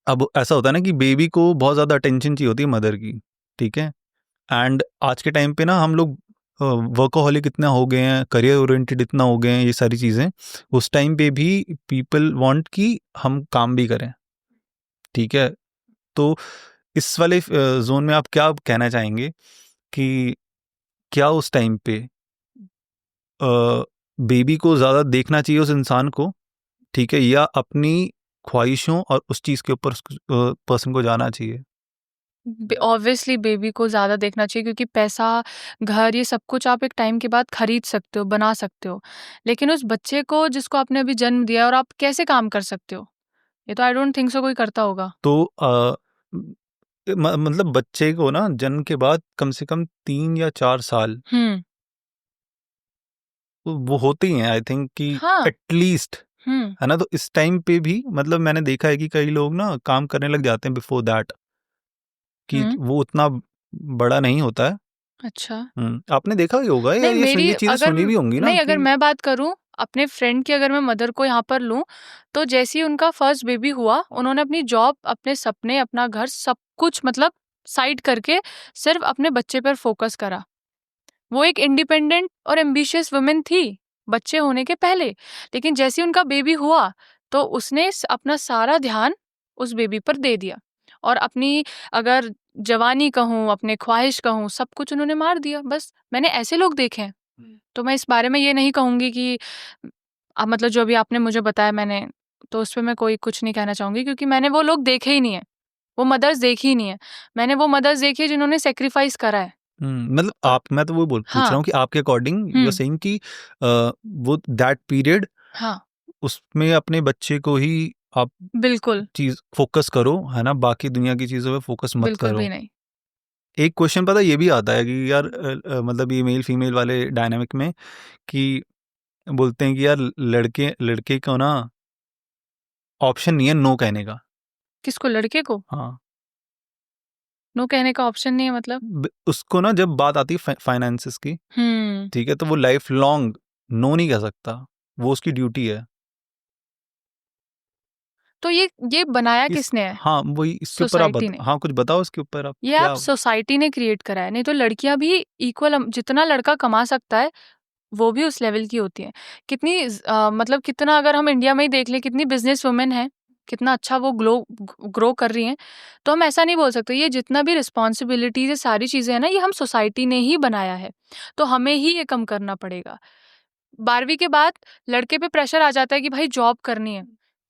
अब ऐसा होता है ना कि बेबी को बहुत ज़्यादा अटेंशन चाहिए होती है मदर की, ठीक है? एंड आज के टाइम पे ना हम लोग वर्कोहॉलिक इतना हो गए हैं, करियर ओरिएंटेड इतना हो गए हैं, ये सारी चीज़ें, उस टाइम पे भी पीपल वांट कि हम काम भी करें, ठीक है। तो इस वाले जोन में आप क्या कहना चाहेंगे कि क्या उस टाइम पे बेबी को ज़्यादा देखना चाहिए उस इंसान को, ठीक है, या अपनी ख्वाहिशों और उस चीज़ के ऊपर पर्सन को जाना चाहिए? ऑब्वियसली बेबी को ज़्यादा देखना चाहिए, क्योंकि पैसा, घर, ये सब कुछ आप एक टाइम के बाद खरीद सकते हो, बना सकते हो। लेकिन उस बच्चे को जिसको आपने अभी जन्म दिया, और आप कैसे काम कर सकते हो? ये तो आई डोंट थिंक सो कोई करता होगा। तो मतलब बच्चे को ना जन्म के बाद कम से कम 3 या 4 साल वो होते ही हैं, आई थिंक कि हाँ। एटलीस्ट, हम्म है ना। तो इस टाइम पे भी मतलब मैंने देखा है कि कई लोग ना काम करने लग जाते हैं बिफोर दैट, कि वो उतना बड़ा नहीं होता है। अच्छा। आपने देखा ही होगा, या नहीं, ये चीजें सुनी भी होंगी ना नहीं, अगर कि मैं बात करूं अपने फ्रेंड की, अगर मैं मदर को यहाँ पर लूं, तो जैसे ही उनका फर्स्ट बेबी हुआ, उन्होंने अपनी जॉब, अपने सपने, अपना घर, सब कुछ मतलब साइड करके सिर्फ अपने बच्चे पर फोकस करा। वो एक इंडिपेंडेंट और एम्बिशियस वुमेन थी बच्चे होने के पहले, लेकिन जैसे ही उनका बेबी हुआ, तो उसने अपना सारा ध्यान उस बेबी पर दे दिया, और अपनी, अगर जवानी कहूँ, अपने ख्वाहिश कहूँ, सब कुछ उन्होंने मार दिया। बस मैंने ऐसे लोग देखे हैं। तो मैं इस बारे में ये नहीं कहूँगी कि मतलब जो अभी आपने मुझे बताया, मैंने तो उस पर मैं कोई कुछ नहीं कहना चाहूँगी, क्योंकि मैंने वो लोग देखे ही नहीं है, वो मदर्स देखी ही नहीं है। मैंने वो मदर्स देखी है जिन्होंने सेक्रीफाइस करा है। मतलब आप, मैं तो वो पूछ रहा हाँ। हूँ कि आपके अकॉर्डिंग यू आर सेइंग कि वो दैट पीरियड, हाँ, उसमें अपने बच्चे को ही आप बिल्कुल, चीज फोकस करो, है ना, बाकी दुनिया की चीजों पे फोकस मत बिल्कुल करो। भी नहीं। एक क्वेश्चन पता ये भी आता है कि यार मतलब ये मेल फीमेल वाले डायनामिक में, कि बोलते हैं कि यार लड़के लड़के को ना ऑप्शन नहीं है नो कहने का। किसको? लड़के को हाँ, नो कहने का ऑप्शन नहीं है, मतलब? उसको ना जब बात आती है फाइनेंसिस की, हम्म ठीक है, तो वो लाइफ लॉन्ग नो नहीं कह सकता, वो उसकी ड्यूटी है। तो ये बनाया इस किसने है? हाँ, वही इसके ऊपर आप सोसाइटी ने। हाँ कुछ बताओ इसके ऊपर आप ये आप क्या। सोसाइटी ने क्रिएट करा है। नहीं तो लड़कियां भी इक्वल, जितना लड़का कमा सकता है वो भी उस लेवल की होती है। कितनी मतलब कितना, अगर हम इंडिया में ही देख लें, कितनी बिजनेस वुमेन है, कितना अच्छा वो ग्रो कर रही हैं। तो हम ऐसा नहीं बोल सकते। ये जितना भी रिस्पॉन्सिबिलिटीज है, सारी चीजें हैं ना, ये हम सोसाइटी ने ही बनाया है, तो हमें ही ये कम करना पड़ेगा। 12वीं के बाद लड़के पे प्रेशर आ जाता है कि भाई जॉब करनी है,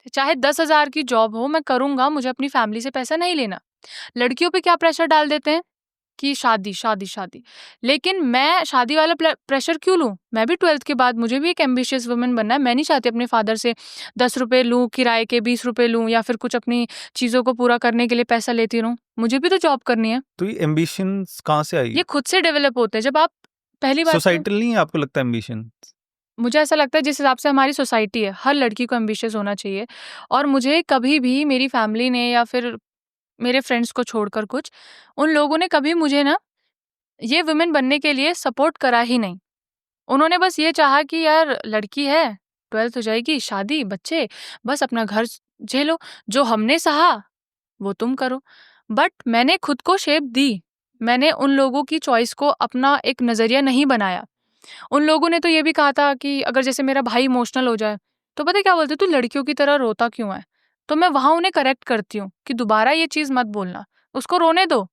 चाहे 10,000 की जॉब हो, मैं करूंगा, मुझे अपनी फैमिली से पैसा नहीं लेना। लड़कियों पे क्या प्रेशर डाल देते हैं कि शादी शादी शादी। लेकिन मैं शादी वाला प्रेशर क्यों लूं? मैं भी 12th के बाद, मुझे भी एक एम्बिशियस वुमन बनना है। मैं नहीं चाहती अपने फादर से 10 रुपए लूं किराए के, 20 रुपए लूं, या फिर कुछ अपनी चीजों को पूरा करने के लिए पैसा लेती रहूं। मुझे भी तो जॉब करनी है। तो ये एम्बिशन कहाँ से आई? ये खुद से डेवलप होते हैं। जब आप, पहली बात तो सोसाइटल नहीं है आपको लगता है एम्बिशन? मुझे ऐसा लगता है जिस हिसाब से हमारी सोसाइटी है, हर लड़की को एम्बिशियस होना चाहिए। और मुझे कभी भी मेरी फैमिली ने, या फिर मेरे फ्रेंड्स को छोड़कर कुछ, उन लोगों ने कभी मुझे ना ये वुमेन बनने के लिए सपोर्ट करा ही नहीं। उन्होंने बस ये चाहा कि यार लड़की है, 12th हो जाएगी, शादी, बच्चे, बस अपना घर झेलो, जो हमने सहा वो तुम करो। बट मैंने खुद को शेप दी। मैंने उन लोगों की चॉइस को अपना एक नजरिया नहीं बनाया। उन लोगों ने तो ये भी कहा था कि अगर जैसे मेरा भाई इमोशनल हो जाए, तो पता है क्या बोलते, तू लड़कियों की तरह रोता क्यों है? तो मैं वहां उन्हें करेक्ट करती हूँ कि दोबारा ये चीज मत बोलना, उसको रोने दो।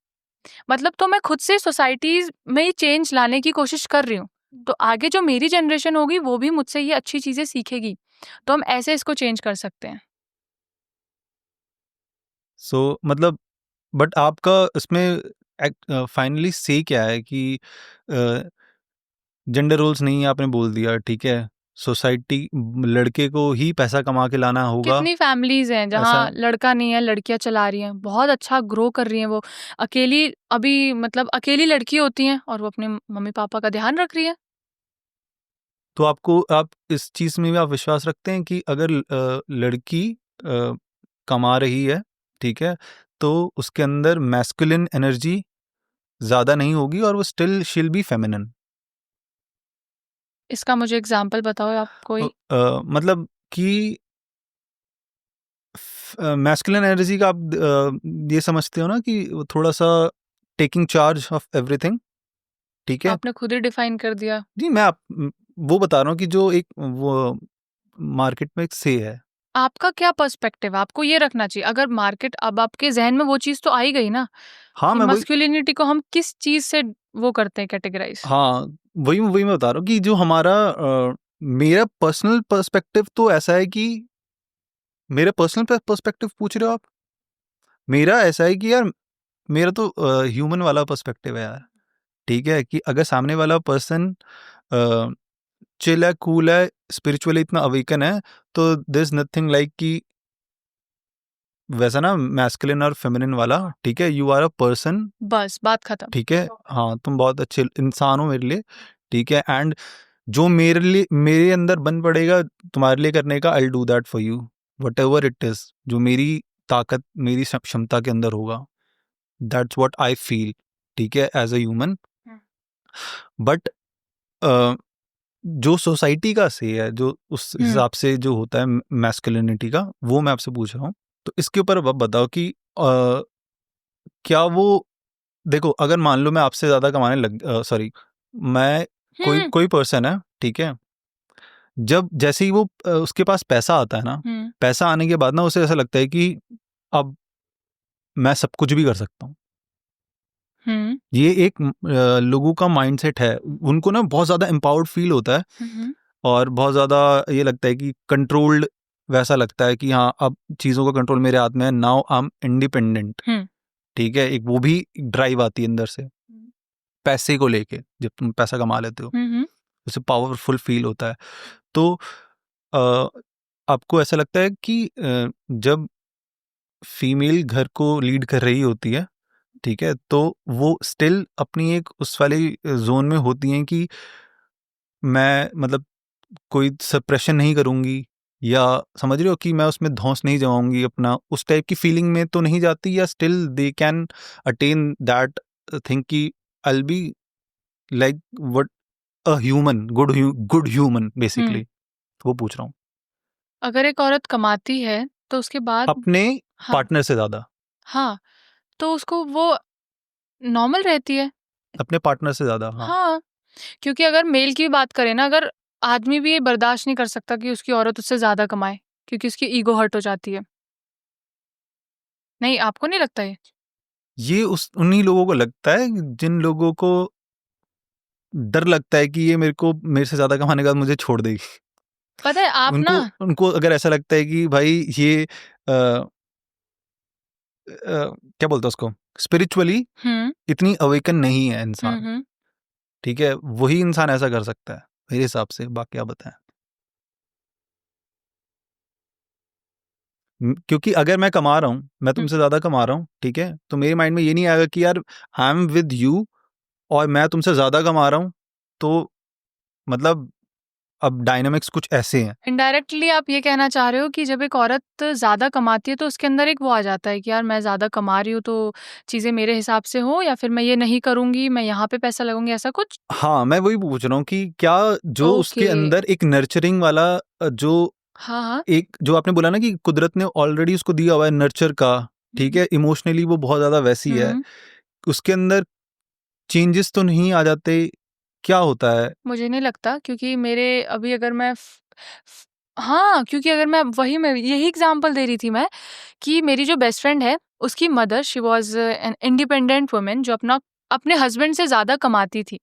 मतलब तो मैं खुद से सोसाइटीज में ही चेंज लाने की कोशिश कर रही हूँ। तो आगे जो मेरी जनरेशन होगी वो भी मुझसे ये अच्छी चीजें सीखेगी, तो हम ऐसे इसको चेंज कर सकते हैं। सो मतलब, बट आपका इसमें फाइनली से क्या है कि जेंडर रोल्स नहीं है, आपने बोल दिया, ठीक है, सोसाइटी लड़के को ही पैसा कमा के लाना होगा, कितनी फैमिलीज हैं ऐसा। जहाँ लड़का नहीं है, लड़कियां चला रही हैं, बहुत अच्छा ग्रो कर रही हैं वो। अकेली, अभी मतलब अकेली लड़की होती हैं और वो अपने मम्मी पापा का ध्यान रख रही है। तो आपको, आप इस चीज़ में भी आप विश्वास रखते हैं कि अगर लड़की कमा रही है, ठीक है, तो उसके अंदर मैस्कुलिन एनर्जी ज़्यादा नहीं होगी और वो स्टिल शील बी फेमिनिन? इसका मुझे एग्जाम्पल बताओ आप कोई। मतलब कि मैस्कुलिन एनर्जी का आप ये समझते हो ना कि वो थोड़ा सा टेकिंग चार्ज ऑफ एवरीथिंग, ठीक है, आपने खुद ही डिफाइन कर दिया। जी मैं वो बता रहा हूँ कि जो एक वो मार्केट में एक से है। आपका क्या पर्सपेक्टिव, आपको ये रखना चाहिए अगर मार्केट, अब आपके जहन में वो चीज तो आई गई ना हाँ कि मैं वही मस्कुलिनिटी को हम किस चीज से वो करते हैं कैटेगराइज। हाँ वही मैं बता रहा हूँ कि जो हमारा मेरा पर्सनल पर्सपेक्टिव तो ऐसा है कि मेरा पर्सनल पर्सपेक्टिव पूछ रहे हो आप। मेरा ऐसा है कि यार मेरा तो ह्यूमन वाला पर्सपेक्टिव है यार। ठीक है कि अगर सामने वाला पर्सन चिल है, कूल है, स्पिरिचुअली इतना अवेकन है, तो देयर इज नथिंग लाइक कि वैसा ना मैस्कुलिन और फेमिनिन वाला। ठीक है, यू आर अ पर्सन, बस बात खत्म। ठीक है, हाँ तुम बहुत अच्छे इंसान हो मेरे लिए। ठीक है, एंड जो मेरे लिए मेरे अंदर बन पड़ेगा तुम्हारे लिए करने का, I do that for you, what ever it is, जो मेरी ताकत मेरी क्षमता के अंदर होगा, दैट्स व्हाट आई फील। ठीक है, एज अ ह्यूमन। बट जो सोसाइटी का से है, जो उस हिसाब से जो होता है मैस्कुलिनिटी का, वो मैं आपसे पूछ रहा हूँ। तो इसके ऊपर अब आप बताओ कि क्या वो, देखो अगर मान लो मैं आपसे ज्यादा कमाने लग, सॉरी, मैं कोई पर्सन है, ठीक है, जब जैसे ही वो उसके पास पैसा आता है ना, पैसा आने के बाद ना उसे ऐसा लगता है कि अब मैं सब कुछ भी कर सकता हूँ। ये एक लोगों का माइंडसेट है, उनको ना बहुत ज्यादा एम्पावर्ड फील होता है और बहुत ज्यादा ये लगता है कि कंट्रोल्ड, वैसा लगता है कि हाँ अब चीजों का कंट्रोल मेरे हाथ में है, नाउ आई एम इंडिपेंडेंट। ठीक है, एक वो भी ड्राइव आती है अंदर से पैसे को लेके, जब तुम पैसा कमा लेते हो उसे पावरफुल फील होता है। तो अ, आपको ऐसा लगता है कि जब फीमेल घर को लीड कर रही होती है, ठीक है, तो वो स्टिल अपनी एक उस वाली जोन में होती हैं कि मैं मतलब कोई सप्रेशन नहीं करूंगी, या समझ रहे हो कि मैं उसमें धौंस नहीं जमाऊंगी अपना, उस टाइप की फीलिंग में तो नहीं जाती, या still they can attain that think कि I be like what a human, good human basically. वो पूछ रहा हूँ अगर एक औरत कमाती है तो उसके बाद अपने हाँ पार्टनर से ज्यादा, हाँ तो उसको वो नॉर्मल रहती है। अपने पार्टनर से ज्यादा, हाँ। हाँ, क्योंकि अगर मेल की बात करें ना, अगर आदमी भी ये बर्दाश्त नहीं कर सकता कि उसकी औरत उससे ज्यादा कमाए, क्योंकि उसकी ईगो हर्ट हो जाती है। नहीं, आपको नहीं लगता ये उस उन्हीं लोगों को लगता है जिन लोगों को डर लगता है कि ये मेरे से ज्यादा कमाने के बाद मुझे छोड़ देगी। पता है आप उनको ना, उनको अगर ऐसा लगता है कि भाई ये क्या बोलते हैं उसको, स्पिरिचुअली इतनी अवेकन नहीं है इंसान, ठीक है, वही इंसान ऐसा कर सकता है मेरे हिसाब से। बाकी आप बताएं। क्योंकि अगर मैं कमा रहा हूँ, मैं तुमसे ज्यादा कमा रहा हूँ, ठीक है, तो मेरे माइंड में ये नहीं आएगा कि यार आई एम विद यू और मैं तुमसे ज्यादा कमा रहा हूँ, तो मतलब अब डायनामिक्स कुछ ऐसे हैं। इनडायरेक्टली आप ये कहना चाह रहे हो कि जब एक औरत ज्यादा कमाती है तो उसके अंदर एक वो आ जाता है कि यार मैं ज्यादा कमा रही हूँ तो चीजें मेरे हिसाब से हो, या फिर मैं ये नहीं करूंगी, मैं यहाँ पे पैसा लगाऊंगी, ऐसा कुछ। हाँ मैं वही पूछ रहा हूँ कि क्या जो उसके ओके। अंदर एक नर्चरिंग वाला जो हाँ एक जो आपने बोला ना कि कुदरत ने ऑलरेडी उसको दिया हुआ है नर्चर का, ठीक है, इमोशनली वो बहुत ज्यादा वैसी है, उसके अंदर चेंजेस तो नहीं आ जाते, क्या होता है? मुझे नहीं लगता, क्योंकि मेरे अभी अगर मैं हाँ, क्योंकि अगर मैं यही एग्जांपल दे रही थी मैं, कि मेरी जो बेस्ट फ्रेंड है उसकी mother, she was an independent woman जो अपने हस्बैंड से ज़्यादा कमाती थी,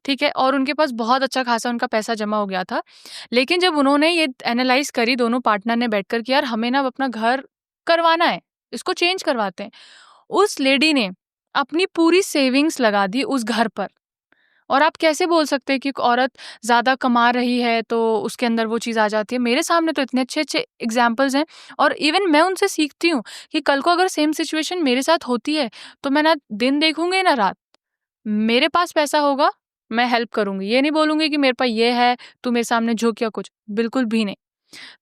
ठीक है, और उनके पास बहुत अच्छा खासा उनका पैसा जमा हो गया था। लेकिन जब उन्होंने ये एनालाइज करी दोनों पार्टनर ने बैठकर कि यार हमें ना अब अपना घर करवाना है, इसको चेंज करवाते हैं, उस लेडी ने अपनी पूरी सेविंग्स लगा दी उस घर पर। और आप कैसे बोल सकते हैं कि एक औरत ज़्यादा कमा रही है तो उसके अंदर वो चीज़ आ जाती है? मेरे सामने तो इतने अच्छे-अच्छे एग्ज़ाम्पल्स हैं, और इवन मैं उनसे सीखती हूँ कि कल को अगर सेम सिचुएशन मेरे साथ होती है, तो मैं ना दिन देखूँगी ना रात। मेरे पास पैसा होगा, मैं हेल्प करूँगी। ये नहीं बोलूँगी कि मेरे पास ये है, तू मेरे सामने झुक या कुछ, बिल्कुल भी नहीं।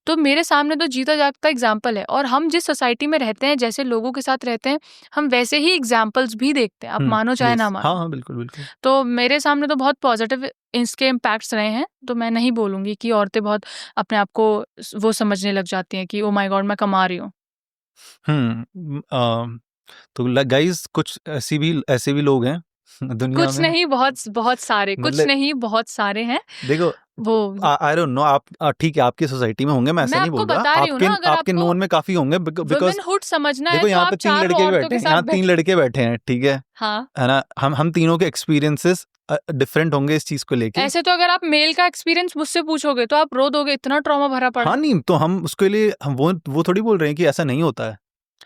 तो मेरे सामने तो जीता जागता एग्जाम्पल है, और हम जिस सोसाइटी में रहते हैं, जैसे लोगों के साथ रहते हैं, हम वैसे ही एग्जाम्पल्स भी देखते हैं, आप मानो चाहे ना हाँ मानो। हाँ बिल्कुल बिल्कुल। तो मेरे सामने तो बहुत पॉजिटिव इसके इम्पैक्ट्स रहे हैं, तो मैं नहीं बोलूँगी कि औरतें बहुत अपने आप को वो समझने लग जाती हैं कि ओह माय गॉड मैं कमा रही हूँ। तो गाइस कुछ ऐसे भी लोग हैं, दुनिया कुछ में? नहीं, बहुत सारे, कुछ मतलब नहीं बहुत सारे हैं देखो, वो। आई डोंट नो, आप ठीक है आपकी सोसाइटी में होंगे, मैं ऐसा मैं नहीं आपको बोल रहा, बता रही हूँ आपके ना, अगर आपके आपको नोन में काफी होंगे, बिकॉज वुमेनहुड समझना है देखो तो यहाँ पे आप 3 चारों लड़के औरतों बैठे के हैं, साथ यहाँ 3 बैठो। लड़के बैठे हैं, ठीक हाँ, है ना, हम तीनों के एक्सपीरियंसेस डिफरेंट होंगे इस चीज को लेके। ऐसे तो अगर आप मेल का एक्सपीरियंस मुझसे पूछोगे तो आप रो दोगे, इतना ट्रॉमा भरा पड़ा हाँ है। नहीं, तो हम उसके लिए हम वो थोड़ी बोल रहे हैं कि ऐसा नहीं होता है।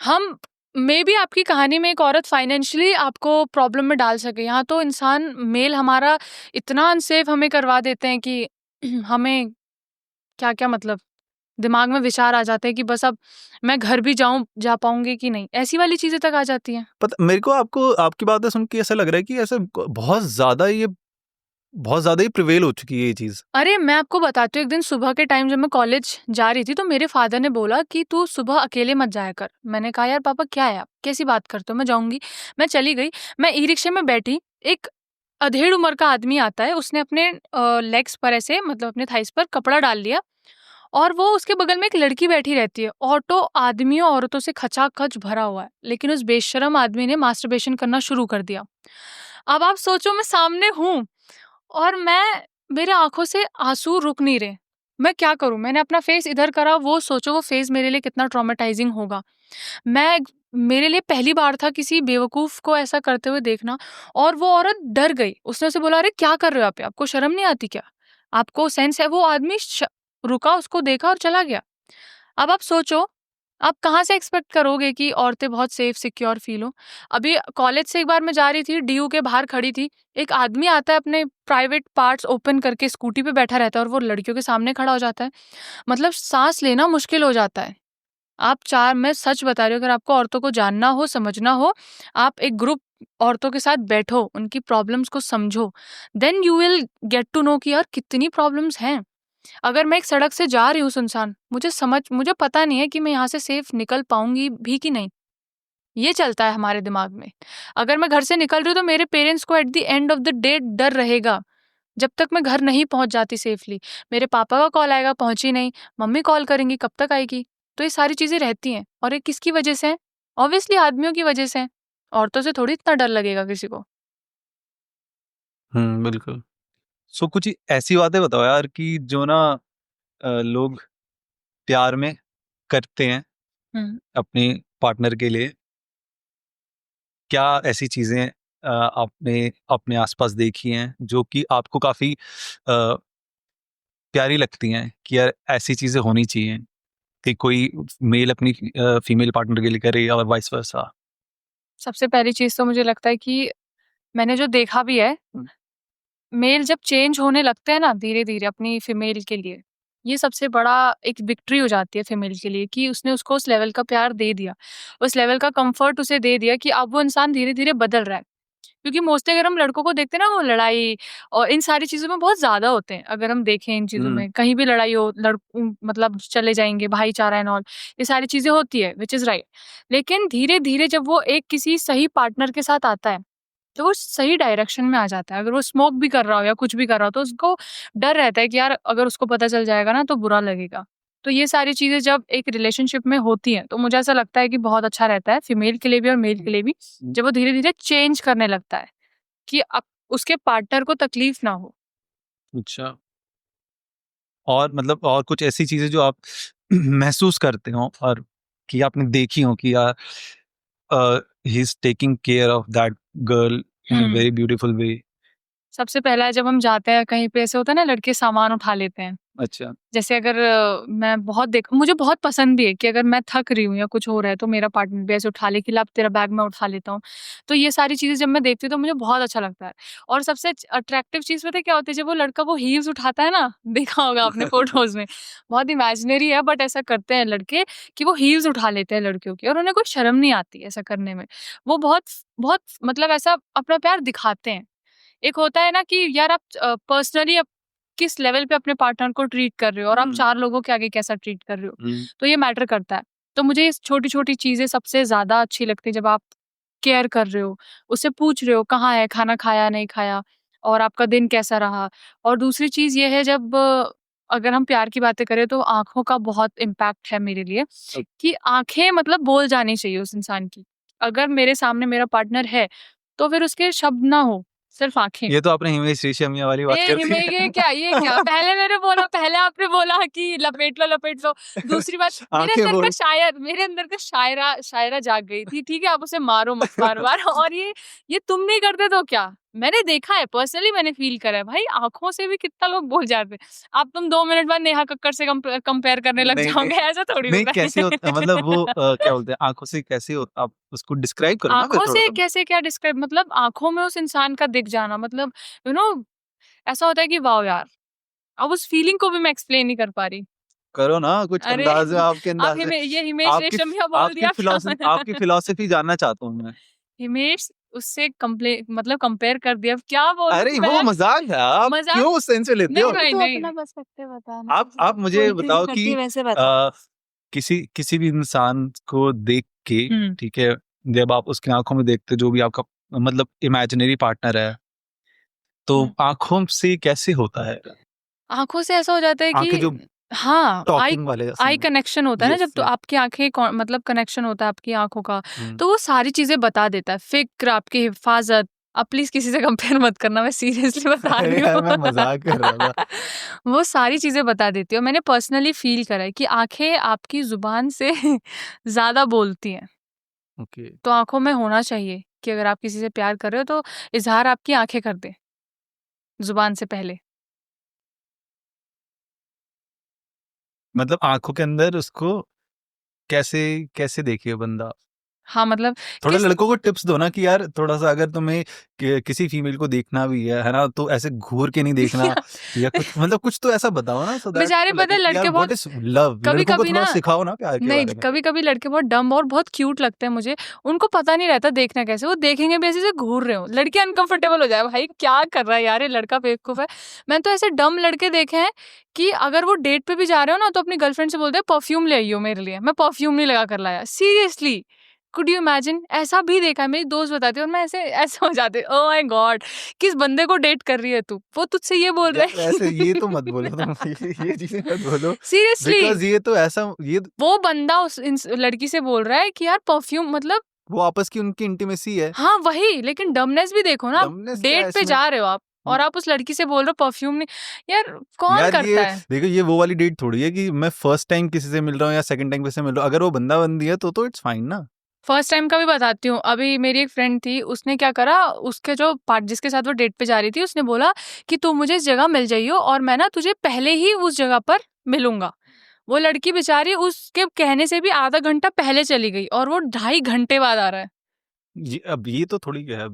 हम मे बी आपकी कहानी में एक औरत फाइनेंशियली आपको प्रॉब्लम में डाल सके, यहाँ तो इंसान मेल हमारा इतना अनसेफ हमें करवा देते हैं कि हमें क्या क्या मतलब दिमाग में विचार आ जाते हैं कि बस अब मैं घर भी जा पाऊंगी कि नहीं, ऐसी वाली चीजें तक आ जाती हैं। पता मेरे को आपको आपकी बातें सुन के ऐसा लग रहा है कि ऐसे बहुत ज्यादा ही प्रिवेल हो चुकी है ये चीज। अरे मैं आपको बताती हूँ, एक दिन सुबह के टाइम जब मैं कॉलेज जा रही थी तो मेरे फादर ने बोला कि तू सुबह अकेले मत जाया कर। मैंने कहा यार पापा क्या है, आप कैसी बात करते हो, मैं जाऊंगी। मैं चली गई, मैं ई रिक्शे में बैठी, एक अधेड़ उम्र का आदमी आता है, उसने अपने लेग्स पर ऐसे मतलब अपने थाइस पर कपड़ा डाल लिया और वो उसके बगल में एक लड़की बैठी रहती है। ऑटो आदमियों औरतों से खचाखच भरा हुआ है, लेकिन उस बेशरम आदमी ने मास्टरबेशन करना शुरू कर दिया। अब आप सोचो मैं सामने हूँ और मेरे आंखों से आंसू रुक नहीं रहे। मैं क्या करूं, मैंने अपना फेस इधर करा, वो सोचो वो फेस मेरे लिए कितना ट्रॉमेटाइजिंग होगा। मैं मेरे लिए पहली बार था किसी बेवकूफ को ऐसा करते हुए देखना। और वो औरत डर गई, उसने उसे बोला अरे क्या कर रहे हो आप, आपको शर्म नहीं आती क्या, आपको सेंस है। वो आदमी रुका, उसको देखा और चला गया। अब आप सोचो, आप कहाँ से एक्सपेक्ट करोगे कि औरतें बहुत सेफ सिक्योर फील हो। अभी कॉलेज से एक बार मैं जा रही थी, डीयू के बाहर खड़ी थी, एक आदमी आता है अपने प्राइवेट पार्ट्स ओपन करके स्कूटी पे बैठा रहता है और वो लड़कियों के सामने खड़ा हो जाता है। मतलब सांस लेना मुश्किल हो जाता है। आप चार मैं सच बता रही हूँ, अगर आपको औरतों को जानना हो समझना हो, आप एक ग्रुप औरतों के साथ बैठो, उनकी प्रॉब्लम्स को समझो, then you will get to know कि यार कितनी प्रॉब्लम्स हैं। अगर मैं एक सड़क से जा रही हूँ सुनसान, मुझे पता नहीं है कि मैं यहाँ से सेफ निकल पाऊंगी भी कि नहीं, ये चलता है हमारे दिमाग में। अगर मैं घर से निकल रही हूँ तो मेरे पेरेंट्स को at the end of the day डर रहेगा जब तक मैं घर नहीं पहुंच जाती सेफली। मेरे पापा का कॉल आएगा, पहुंची नहीं, मम्मी कॉल करेंगी, कब तक आएगी। तो ये सारी चीजें रहती हैं और ये किसकी वजह से है, ऑब्वियसली आदमियों की वजह से है। औरतों से थोड़ी इतना डर लगेगा किसी को। बिल्कुल। सो कुछ ऐसी बातें बताओ यार कि जो ना लोग प्यार में करते हैं अपने पार्टनर के लिए। क्या ऐसी चीजें आपने अपने आसपास देखी हैं जो कि आपको काफी प्यारी लगती हैं कि यार ऐसी चीजें होनी चाहिए कि कोई मेल अपनी फीमेल पार्टनर के लिए करे और वाइस वर्सा? सबसे पहली चीज तो मुझे लगता है कि मैंने जो देखा भी है, मेल जब चेंज होने लगते हैं ना धीरे धीरे अपनी फीमेल के लिए, ये सबसे बड़ा एक विक्ट्री हो जाती है फीमेल के लिए कि उसने उसको उस लेवल का प्यार दे दिया, उस लेवल का कंफर्ट उसे दे दिया कि अब वो इंसान धीरे धीरे बदल रहा है। क्योंकि मोस्टली अगर हम लड़कों को देखते हैं ना, वो लड़ाई और इन सारी चीजों में बहुत ज्यादा होते हैं। अगर हम देखें इन चीजों में कहीं भी लड़ाई हो, मतलब चले जाएंगे, भाईचारा एंड ऑल, ये सारी चीजें होती है, विच इज राइट। लेकिन धीरे धीरे जब वो एक किसी सही पार्टनर के साथ आता है तो वो सही डायरेक्शन में आ जाता है। अगर वो स्मोक भी कर रहा हो या कुछ भी कर रहा हो तो उसको डर रहता है कि यार अगर उसको पता चल जाएगा ना तो बुरा लगेगा। तो ये सारी चीजें जब एक रिलेशनशिप में होती हैं तो मुझे ऐसा लगता है कि बहुत अच्छा रहता है फीमेल के लिए भी और मेल के लिए भी, जब वो धीरे धीरे चेंज करने लगता है कि अब उसके पार्टनर को तकलीफ ना हो। अच्छा। और मतलब और कुछ ऐसी चीजें जो आप महसूस करते हो और कि आपने देखी हो कि यार he is taking care of that girl in a very beautiful way? सबसे पहला है जब हम जाते हैं कहीं पे, ऐसे होता है ना लड़के सामान उठा लेते हैं। अच्छा। जैसे अगर मैं बहुत मुझे बहुत पसंद भी है कि अगर मैं थक रही हूँ या कुछ हो रहा है तो मेरा पार्टनर भी ऐसे उठा ले कि ला तेरा बैग मैं उठा लेता हूँ। तो ये सारी चीजें जब मैं देखती हूँ तो मुझे बहुत अच्छा लगता है। और सबसे अट्रैक्टिव चीज पता है क्या होती है, जब वो लड़का वो हील्स उठाता है ना, देखा होगा आपने फोटोज में, बहुत इमेजिनरी है बट ऐसा करते हैं लड़के कि वो हील्स उठा लेते हैं लड़कियों की और उन्हें कोई शर्म नहीं आती ऐसा करने में। वो बहुत बहुत मतलब ऐसा अपना प्यार दिखाते हैं। एक होता है ना कि यार आप पर्सनली किस लेवल पे अपने पार्टनर को ट्रीट कर रहे हो और आप 4 लोगों के आगे कैसा ट्रीट कर रहे हो, तो ये मैटर करता है। तो मुझे ये छोटी-छोटी चीज़ें सबसे ज़्यादा अच्छी लगती है जब आप केयर कर रहे हो, उससे पूछ रहे हो कहाँ है, खाना खाया, नहीं खाया और आपका दिन कैसा रहा। और दूसरी चीज़ ये है जब अगर हम प्यार की बातें करें तो आँखों का बहुत इम्पैक्ट है मेरे लिए कि आँखें मतलब बोल जानी चाहिए उस इंसान की। अगर मेरे सामने मेरा पार्टनर है तो फिर उसके शब्द ना हो, सिर्फ आंखें। ये तो आपने हिमेश रेशमिया वाली बात कर दी। ये क्या पहले आपने बोला कि लपेट लो। दूसरी बात, मेरे अंदर का शायरा जाग गई थी, ठीक है, आप उसे मारो मत बार और ये तुम नहीं करते तो क्या? मैंने देखा है, पर्सनली मैंने फील करा है भाई, आंखों से भी कितना लोग बोल जाते हैं। अब तुम 2 मिनट बाद नेहा कक्कड़ से कंपेयर करने लग जाओगे, ऐसा थोड़ी नहीं, होता है। कैसे होता मतलब वो क्या बोलते हैं, आंखों से कैसे होता, आप उसको डिस्क्राइब करो ना। आंखों से कैसे, क्या डिस्क्राइब, मतलब आंखों में उस इंसान का दिख जाना, मतलब यू नो ऐसा होता है कि वाओ यार, अब उस फीलिंग को भी मैं एक्सप्लेन नहीं कर पा रही। करो ना कुछ अरे अंदाज है, आपके अंदाज से। ये हिमेश रेशमिया बोल दिया। आपकी फिलॉसफी जानना चाहता हूँ मैं। हिमेश उससे कंपेयर कर दिया, क्या बोल। अरे वो मजाक है, आप क्यों उस सेंस में लेते हो? नहीं, अपना पर्सपेक्टिव बताना। आप मुझे बताओ कि किसी भी इंसान को देख के, ठीक है, जब आप उसकी आंखों में देखते, जो भी आपका मतलब इमेजिनरी पार्टनर है, तो आंखों से कैसे होता है? आंखों से ऐसा हो जाता है कि जो हाँ, वाले आई कनेक्शन होता है ना, जब तो आपकी आंखें मतलब कनेक्शन होता है आपकी आंखों का, तो वो सारी चीजें बता देता है, फिक्र, आपकी हिफाजत। अब प्लीज किसी से कंपेयर मत करना, मैं सीरियसली बता रही हूँ। मैं मजाक कर रहा था। वो सारी चीजें बता देती है। मैंने पर्सनली फील करा है कि आंखें आपकी जुबान से ज्यादा बोलती हैं। तो आंखों में होना चाहिए कि अगर आप किसी से प्यार कर रहे हो तो इजहार आपकी आंखें कर दे जुबान से पहले। मतलब आंखों के अंदर उसको कैसे देखिए बंदा? हाँ, मतलब थोड़ा लड़कों को टिप्स दो ना कि यार थोड़ा सा, अगर तुम्हें किसी फीमेल को देखना भी है ना, तो ऐसे घूर के नहीं देखना या कुछ, मतलब कुछ तो ऐसा बताओ ना। बेचारे पता है लड़के बहुत लव, कभी ना सिखाओ ना प्यार के नहीं, बारे में। कभी लड़के बहुत डम और बहुत क्यूट लगते हैं मुझे, उनको पता नहीं रहता देखना कैसे, वो देखेंगे भी ऐसे से घूर रहे हो, लड़के अनकंफर्टेबल हो जाए, भाई क्या कर रहा है यार ये लड़का, बेवकूफ है। मैंने तो ऐसे डम लड़के देखे हैं कि अगर वो डेट पे भी जा रहे हो ना, तो अपनी गर्लफ्रेंड से बोलते हैं परफ्यूम ले आइयो मेरे लिए, मैं परफ्यूम नहीं लगा कर लाया। Seriously, could you imagine? ऐसा भी देखा है, मेरी दोस्त बताती है, और मैं ऐसे हो जाते, ओह माय गॉड, किस बंदे को डेट कर रही है तू, वो तुझसे ये बोल रहा है। ऐसे ये तो मत बोलो तुम, ये चीजें मत बोलो सीरियसली, बिकॉज़ ये तो ऐसा, ये वो बंदा उस लड़की से बोल रहा है कि यार परफ्यूम, मतलब वो आपस की उनकी इंटीमेसी है। हाँ वही, लेकिन डमनेस भी देखो ना, डेट पे जा रहे हो आप और आप उस लड़की से बोल रहे हो परफ्यूम नहीं, यार कौन करता है? देखो ये वो वाली डेट थोड़ी है कि मैं फर्स्ट टाइम किसी से मिल रहा हूँ या सेकंड टाइम किसी से मिल रहा हूँ, अगर वो बंदा बंदी है तो इट्स फाइन ना। फर्स्ट टाइम का भी बताती हूँ। अभी मेरी एक फ्रेंड थी, उसने क्या करा, उसके जो जिसके साथ वो डेट पे जा रही थी, उसने बोला कि तू मुझे इस जगह मिल जाइयो और मैं ना तुझे पहले ही उस जगह पर मिलूंगा। वो लड़की बेचारी उसके कहने से भी आधा घंटा पहले चली गई और वो 2.5 घंटे बाद आ रहा है। अब ये तो थोड़ी है।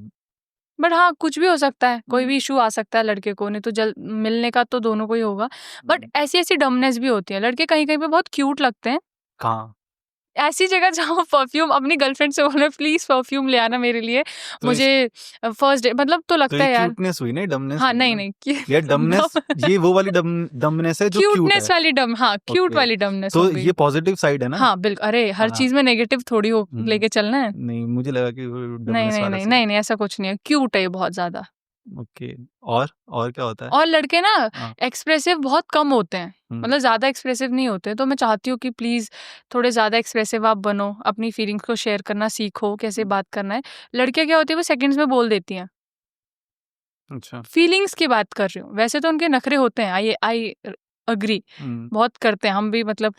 बट हाँ, कुछ भी हो सकता है, कोई भी इशू आ सकता है लड़के को, नहीं तो जल्द मिलने का तो दोनों को ही होगा। बट ऐसी डमनेस भी होती है, लड़के कहीं कहीं पे बहुत क्यूट लगते हैं। कहाँ? ऐसी जगह जहाँ परफ्यूम, अपनी गर्लफ्रेंड से बोले प्लीज परफ्यूम ले आना मेरे लिए, तो मुझे फर्स्ट डे, मतलब तो लगता है यार क्यूटनेस हुई ना, डमनेस। हाँ नहीं ये डमनेस, ये वो वाली डमनेस है जो क्यूटनेस वाली डम, हाँ क्यूट वाली डमनेस। तो ये पॉजिटिव साइड है ना? हाँ बिल्कुल, अरे हर चीज में नेगेटिव थोड़ी हो लेके चलना है। नहीं, मुझे लगा कि नहीं, ऐसा कुछ नहीं है, क्यूट है ये बहुत ज्यादा। ओके, और क्या होता है? और लड़के ना एक्सप्रेसिव बहुत कम होते हैं, मतलब ज्यादा एक्सप्रेसिव नहीं होते, तो मैं चाहती हूँ कि प्लीज थोड़े ज्यादा एक्सप्रेसिव आप बनो, अपनी फीलिंग्स को शेयर करना सीखो, कैसे बात करना है। लड़कियां क्या होती है, वो सेकंड्स में बोल देती हैं। अच्छा, फीलिंग्स की बात कर रही हूँ, वैसे तो उनके नखरे होते हैं, आई अग्री, बहुत करते हैं हम भी, मतलब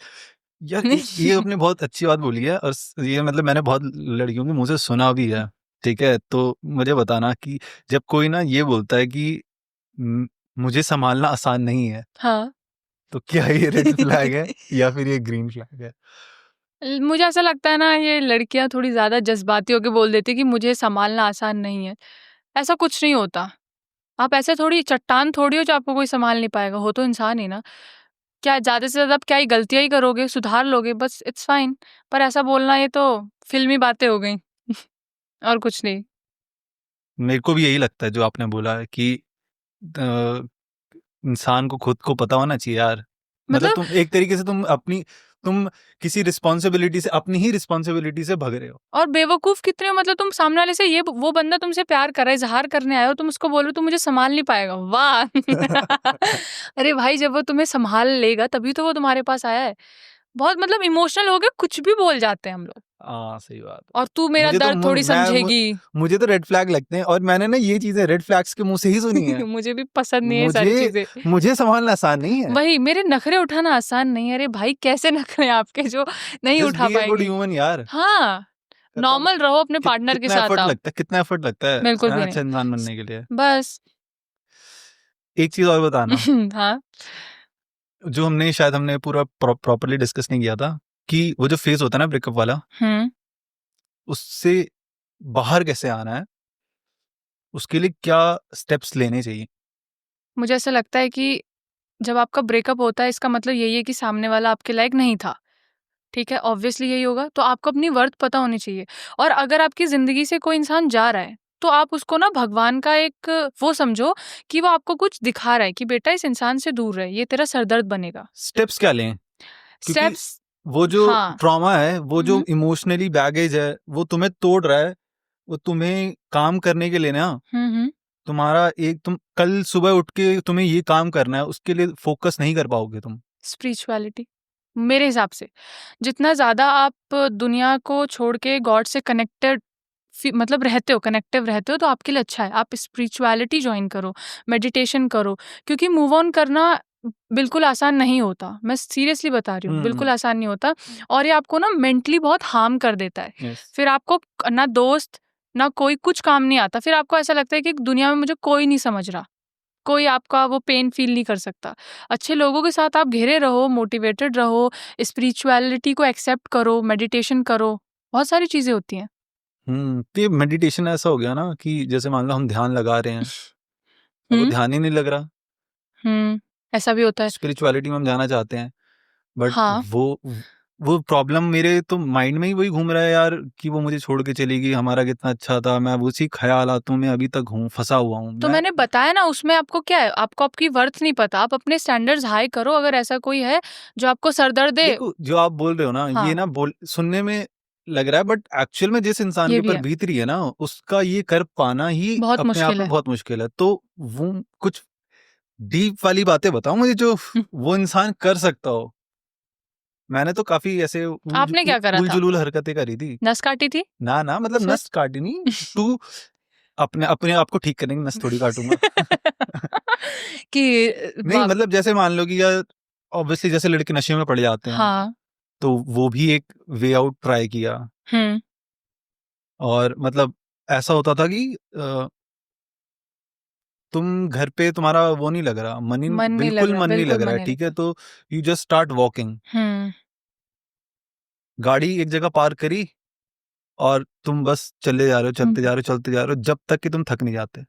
यार ये आपने बहुत अच्छी बात बोली है, और ये मतलब मैंने बहुत लड़कियों के मुंह से सुना भी है, ठीक है। तो मुझे बताना कि जब कोई ना ये बोलता है कि मुझे संभालना आसान नहीं है, हाँ, तो क्या ये रेड फ्लैग है या फिर ये ग्रीन फ्लैग है? मुझे ऐसा लगता है ना, ये लड़कियां थोड़ी ज्यादा जज्बाती होकर बोल देती कि मुझे संभालना आसान नहीं है। ऐसा कुछ नहीं होता। आप ऐसे थोड़ी चट्टान थोड़ी हो जो आपको कोई संभाल नहीं पाएगा, हो तो इंसान ही ना। क्या ज्यादा से ज्यादा आप क्या ही गलतियां ही करोगे, सुधार लोगे, बस इट्स फाइन। पर ऐसा बोलना, ये तो फिल्मी बातें हो गई और कुछ नहीं। मेरे को भी यही लगता है जो आपने बोला है कि इंसान को खुद को पता होना चाहिए यार, मतलब तुम एक तरीके से तुम किसी रिस्पॉन्सिबिलिटी से, अपनी ही रिस्पॉन्सिबिलिटी से भग रहे हो। और बेवकूफ कितने हो, मतलब तुम सामने वाले से, ये वो बंदा तुमसे प्यार कर रहा है, इजहार करने आए हो, तुम उसको बोल रहे हो तुम मुझे संभाल नहीं पाएगा, वाह अरे भाई, जब वो तुम्हें संभाल लेगा तभी तो वो तुम्हारे पास आया है। बहुत मतलब इमोशनल हो गए, कुछ भी बोल जाते हैं हम लोग। हाँ सही बात है। और तू मेरा मुझे तो दर्द थोड़ी समझेगी। मुझे तो रेड फ्लैग लगते हैं, और मैंने ना ये चीजें रेड फ्लैग्स के मुंह से ही सुनी है। मुझे भी पसंद नहीं है सारी चीजें। मुझे संभालना आसान नहीं है। वही, मेरे नखरे उठाना आसान नहीं है। अरे भाई कैसे नखरे आपके जो नहीं Just उठा be a good पाएंगे। human यार। हाँ, नॉर्मल रहो अपने पार्टनर के साथ आप। कितना एफर्ट लगता है बिल्कुल भी अच्छा नहीं, इंसान बनने के लिए। बस। एक चीज और बताना, हाँ, जो हमने पूरा प्रॉपरली डिस्कस नहीं किया था, कि वो जो फेज होता है ना ब्रेकअप वाला, उससे बाहर कैसे आना है, उसके लिए क्या स्टेप्स लेने चाहिए। मुझे ऐसा लगता है कि जब आपका ब्रेकअप होता है, इसका मतलब यही है कि सामने वाला आपके लायक नहीं था। ठीक है, ऑब्वियसली यही होगा। तो आपको अपनी वर्थ पता होनी चाहिए। और अगर आपकी जिंदगी से कोई इंसान जा रहा है, तो आप उसको ना भगवान का एक वो समझो कि वो आपको कुछ दिखा रहा है कि बेटा इस इंसान से दूर रहे, ये तेरा सरदर्द बनेगा। स्टेप्स क्या लें, क्योंकि स्टेप्स, वो जो हाँ, ट्रॉमा है, वो जो इमोशनली बैगेज है, वो तुम्हें तोड़ रहा है। वो तुम्हें काम करने के लिए ना, तुम्हारा तुम कल सुबह उठ के तुम्हें ये काम करना है, उसके लिए फोकस नहीं कर पाओगे तुम। स्पिरिचुअलिटी, मेरे हिसाब से जितना ज़्यादा आप दुनिया को छोड़ के गॉड से कनेक्टेड मतलब रहते हो, कनेक्टिव रहते हो, तो आपके लिए अच्छा है। आप स्पिरिचुअलिटी ज्वाइन करो, मेडिटेशन करो, क्योंकि मूव ऑन करना बिल्कुल आसान नहीं होता। मैं सीरियसली बता रही हूँ, बिल्कुल आसान नहीं होता। और ये आपको ना मेंटली बहुत हार्म कर देता है। Yes. फिर आपको ना दोस्त ना कोई कुछ काम नहीं आता। फिर आपको ऐसा लगता है कि दुनिया में मुझे कोई नहीं समझ रहा, कोई आपका वो पेन फील नहीं कर सकता। अच्छे लोगों के साथ आप घिरे रहो, मोटिवेटेड रहो, स्पिरिचुअलिटी को एक्सेप्ट करो, मेडिटेशन करो, बहुत सारी चीजें होती हैं। तो ये मेडिटेशन ऐसा हो गया ना कि जैसे मान लो हम ध्यान लगा रहे हैं, अब वो ध्यान ही नहीं लग रहा। ऐसा भी होता है। स्पिरिचुअलिटी में हम जाना चाहते हैं, बट हाँ, वो प्रॉब्लम मेरे तो माइंड में ही वही घूम रहा है यार, कि वो मुझे छोड़ के चली गई, हमारा कितना अच्छा था, मैं उसी ख्यालातों में अभी तक हूँ, फंसा हुआ हूँ। तो मैंने बताया ना, उसमें आपको क्या है, आपको आपकी वर्थ नहीं पता। आप अपने स्टैंडर्ड्स हाई करो। अगर ऐसा कोई है जो आपको सरदर्द दे, देखो जो आप बोल रहे हो ना, हाँ, ये ना सुनने में लग रहा है, बट एक्चुअल में जिस इंसान ये के भी ऊपर है, बीत रही है ना, उसका ये कर पाना ही बहुत अपने आप मुश्किल में है। बहुत मुश्किल है। तो वो कुछ डीप वाली बातें बताओ मुझे, जो वो इंसान कर सकता हो। मैंने तो काफी ऐसे आपने क्या करा था? उलझुल हरकतें करी थी। नस काटी थी? ना मतलब फिर? नस काटी नहीं, तू अपने अपने आप को ठीक करने की नस थोड़ी काटूंगा। कि नहीं मतलब जैसे मान लो कि यार ऑब्वियसली जैसे लड़के नशे में पड़ जाते हैं, हाँ, तो वो भी एक वे आउट ट्राई किया। और मतलब ऐसा होता था कि तुम घर पे तुम्हारा वो नहीं लग रहा, मन नहीं लग बिल्कुल रहा, मन नहीं बिल्कुल लग रहा मन है, नहीं ठीक है, तो यू जस्ट स्टार्ट वॉकिंग। गाड़ी एक जगह पार्क करी और तुम बस चले जा रहे हो, चलते जा रहे हो, चलते जा रहे हो, जब तक कि तुम थक नहीं जाते।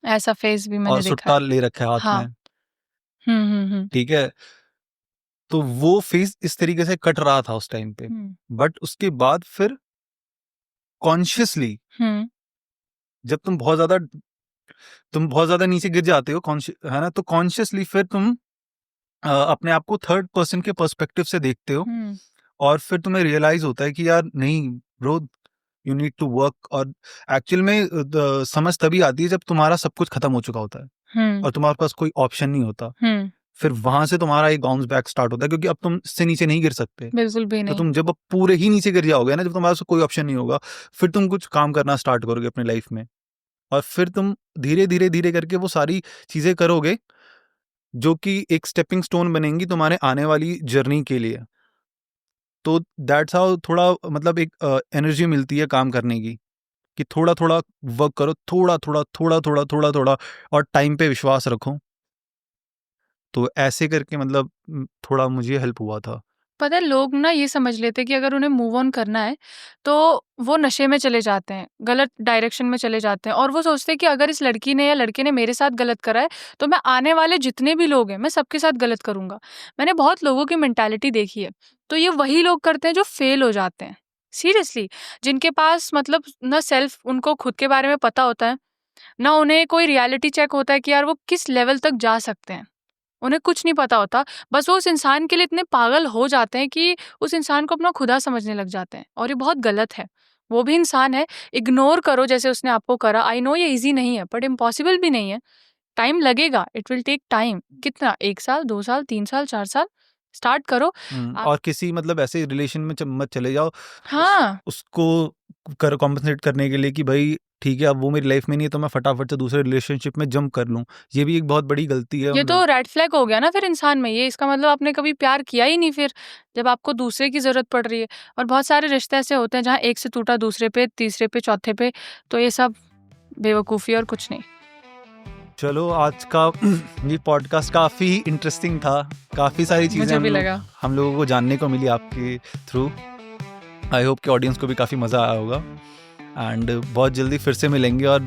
ऐसा फेस भी और मैंने देखा सुट्टा है। ले रखा है हाथ हाँ, में, ठीक है। तो वो फेस इस तरीके से कट रहा था उस टाइम पे, बट उसके बाद फिर कॉन्शियसली जब तुम बहुत ज्यादा नीचे गिर जाते हो, है ना, तो कॉन्शियसली फिर तुम अपने आप को थर्ड पर्सन के पर्सपेक्टिव से देखते हो, और फिर तुम्हें रियलाइज होता है कि यार नहीं bro, you need to work. और एक्चुअल में समझ तभी आती है जब तुम्हारा सब कुछ खत्म हो चुका होता है और तुम्हारे पास कोई ऑप्शन नहीं होता। फिर वहां से तुम्हारा एक बाउंस बैक स्टार्ट होता है, क्योंकि अब तुम इससे नीचे नहीं गिर सकते, बिल्कुल भी तो नहीं। तुम जब अब पूरे ही नीचे गिर जाओगे ना, जब तुम्हारे पास कोई ऑप्शन नहीं होगा, फिर तुम कुछ काम करना स्टार्ट करोगे अपनी लाइफ में, और फिर तुम धीरे धीरे धीरे करके वो सारी चीजें करोगे जो कि एक स्टेपिंग स्टोन बनेंगी तुम्हारे आने वाली जर्नी के लिए। तो दैट्स हाउ थोड़ा मतलब एक एनर्जी मिलती है काम करने की, कि थोड़ा थोड़ा वर्क करो, थोड़ा थोड़ा थोड़ा थोड़ा थोड़ा थोड़ा, और टाइम पे विश्वास रखो। तो ऐसे करके मतलब थोड़ा मुझे हेल्प हुआ था। पता है, लोग ना ये समझ लेते हैं कि अगर उन्हें मूव ऑन करना है तो वो नशे में चले जाते हैं, गलत डायरेक्शन में चले जाते हैं, और वो सोचते हैं कि अगर इस लड़की ने या लड़के ने मेरे साथ गलत करा है तो मैं आने वाले जितने भी लोग हैं मैं सबके साथ गलत करूंगा। मैंने बहुत लोगों की मेंटालिटी देखी है। तो ये वही लोग करते हैं जो फेल हो जाते हैं, सीरियसली। जिनके पास मतलब ना सेल्फ, उनको खुद के बारे में पता होता है, ना उन्हें कोई रियलिटी चेक होता है कि यार वो किस लेवल तक जा सकते हैं। उन्हें कुछ नहीं पता होता। बस वो उस इंसान के लिए इतने पागल हो जाते हैं कि उस इंसान को अपना खुदा समझने लग जाते हैं, और ये बहुत गलत है। वो भी इंसान है, इग्नोर करो जैसे उसने आपको करा। आई नो ये ईजी नहीं है, बट इम्पॉसिबल भी नहीं है। टाइम लगेगा, इट विल टेक टाइम। कितना, 1 साल, 2 साल, 3 साल, 4 साल, स्टार्ट करो। और किसी मतलब ऐसे रिलेशन में मत चले जाओ हाँ उसको कॉम्पनसेट करने के लिए कि भाई ठीक है अब वो मेरी लाइफ में नहीं है तो मैं फटाफट से दूसरे रिलेशनशिप में जंप कर लूं। ये भी एक बहुत बड़ी गलती है। ये तो रेड फ्लैग हो गया ना फिर इंसान में। ये इसका मतलब आपने कभी प्यार किया ही नहीं फिर, जब आपको दूसरे की जरूरत पड़ रही है। और बहुत सारे रिश्ते ऐसे होते हैं जहाँ एक से टूटा दूसरे पे, तीसरे पे, चौथे पे। तो ये सब बेवकूफ़ी और कुछ नहीं। चलो आज का ये पॉडकास्ट काफ़ी इंटरेस्टिंग था, काफ़ी सारी चीज़ें हम लोगों को जानने को मिली आपके थ्रू। आई होप कि ऑडियंस को भी काफ़ी मज़ा आया होगा। एंड बहुत जल्दी फिर से मिलेंगे और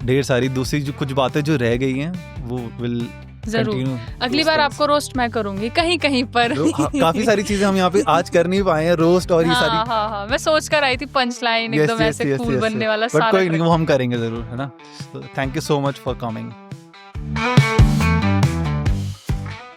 ढेर सारी दूसरी जो कुछ बातें जो रह गई हैं वो विल जरूर। अगली बार आपको रोस्ट मैं करूंगी कहीं कहीं पर। काफी सारी चीजें हम यहाँ पे आज कर नहीं पाए हैं, रोस्ट और ये सारी। हाँ, मैं सोच कर आई थी पंच लाइन एकदम ऐसे कूल बनने वाला। बट कोई नहीं, वो हम करेंगे जरूर, है ना। Thank you so much for coming.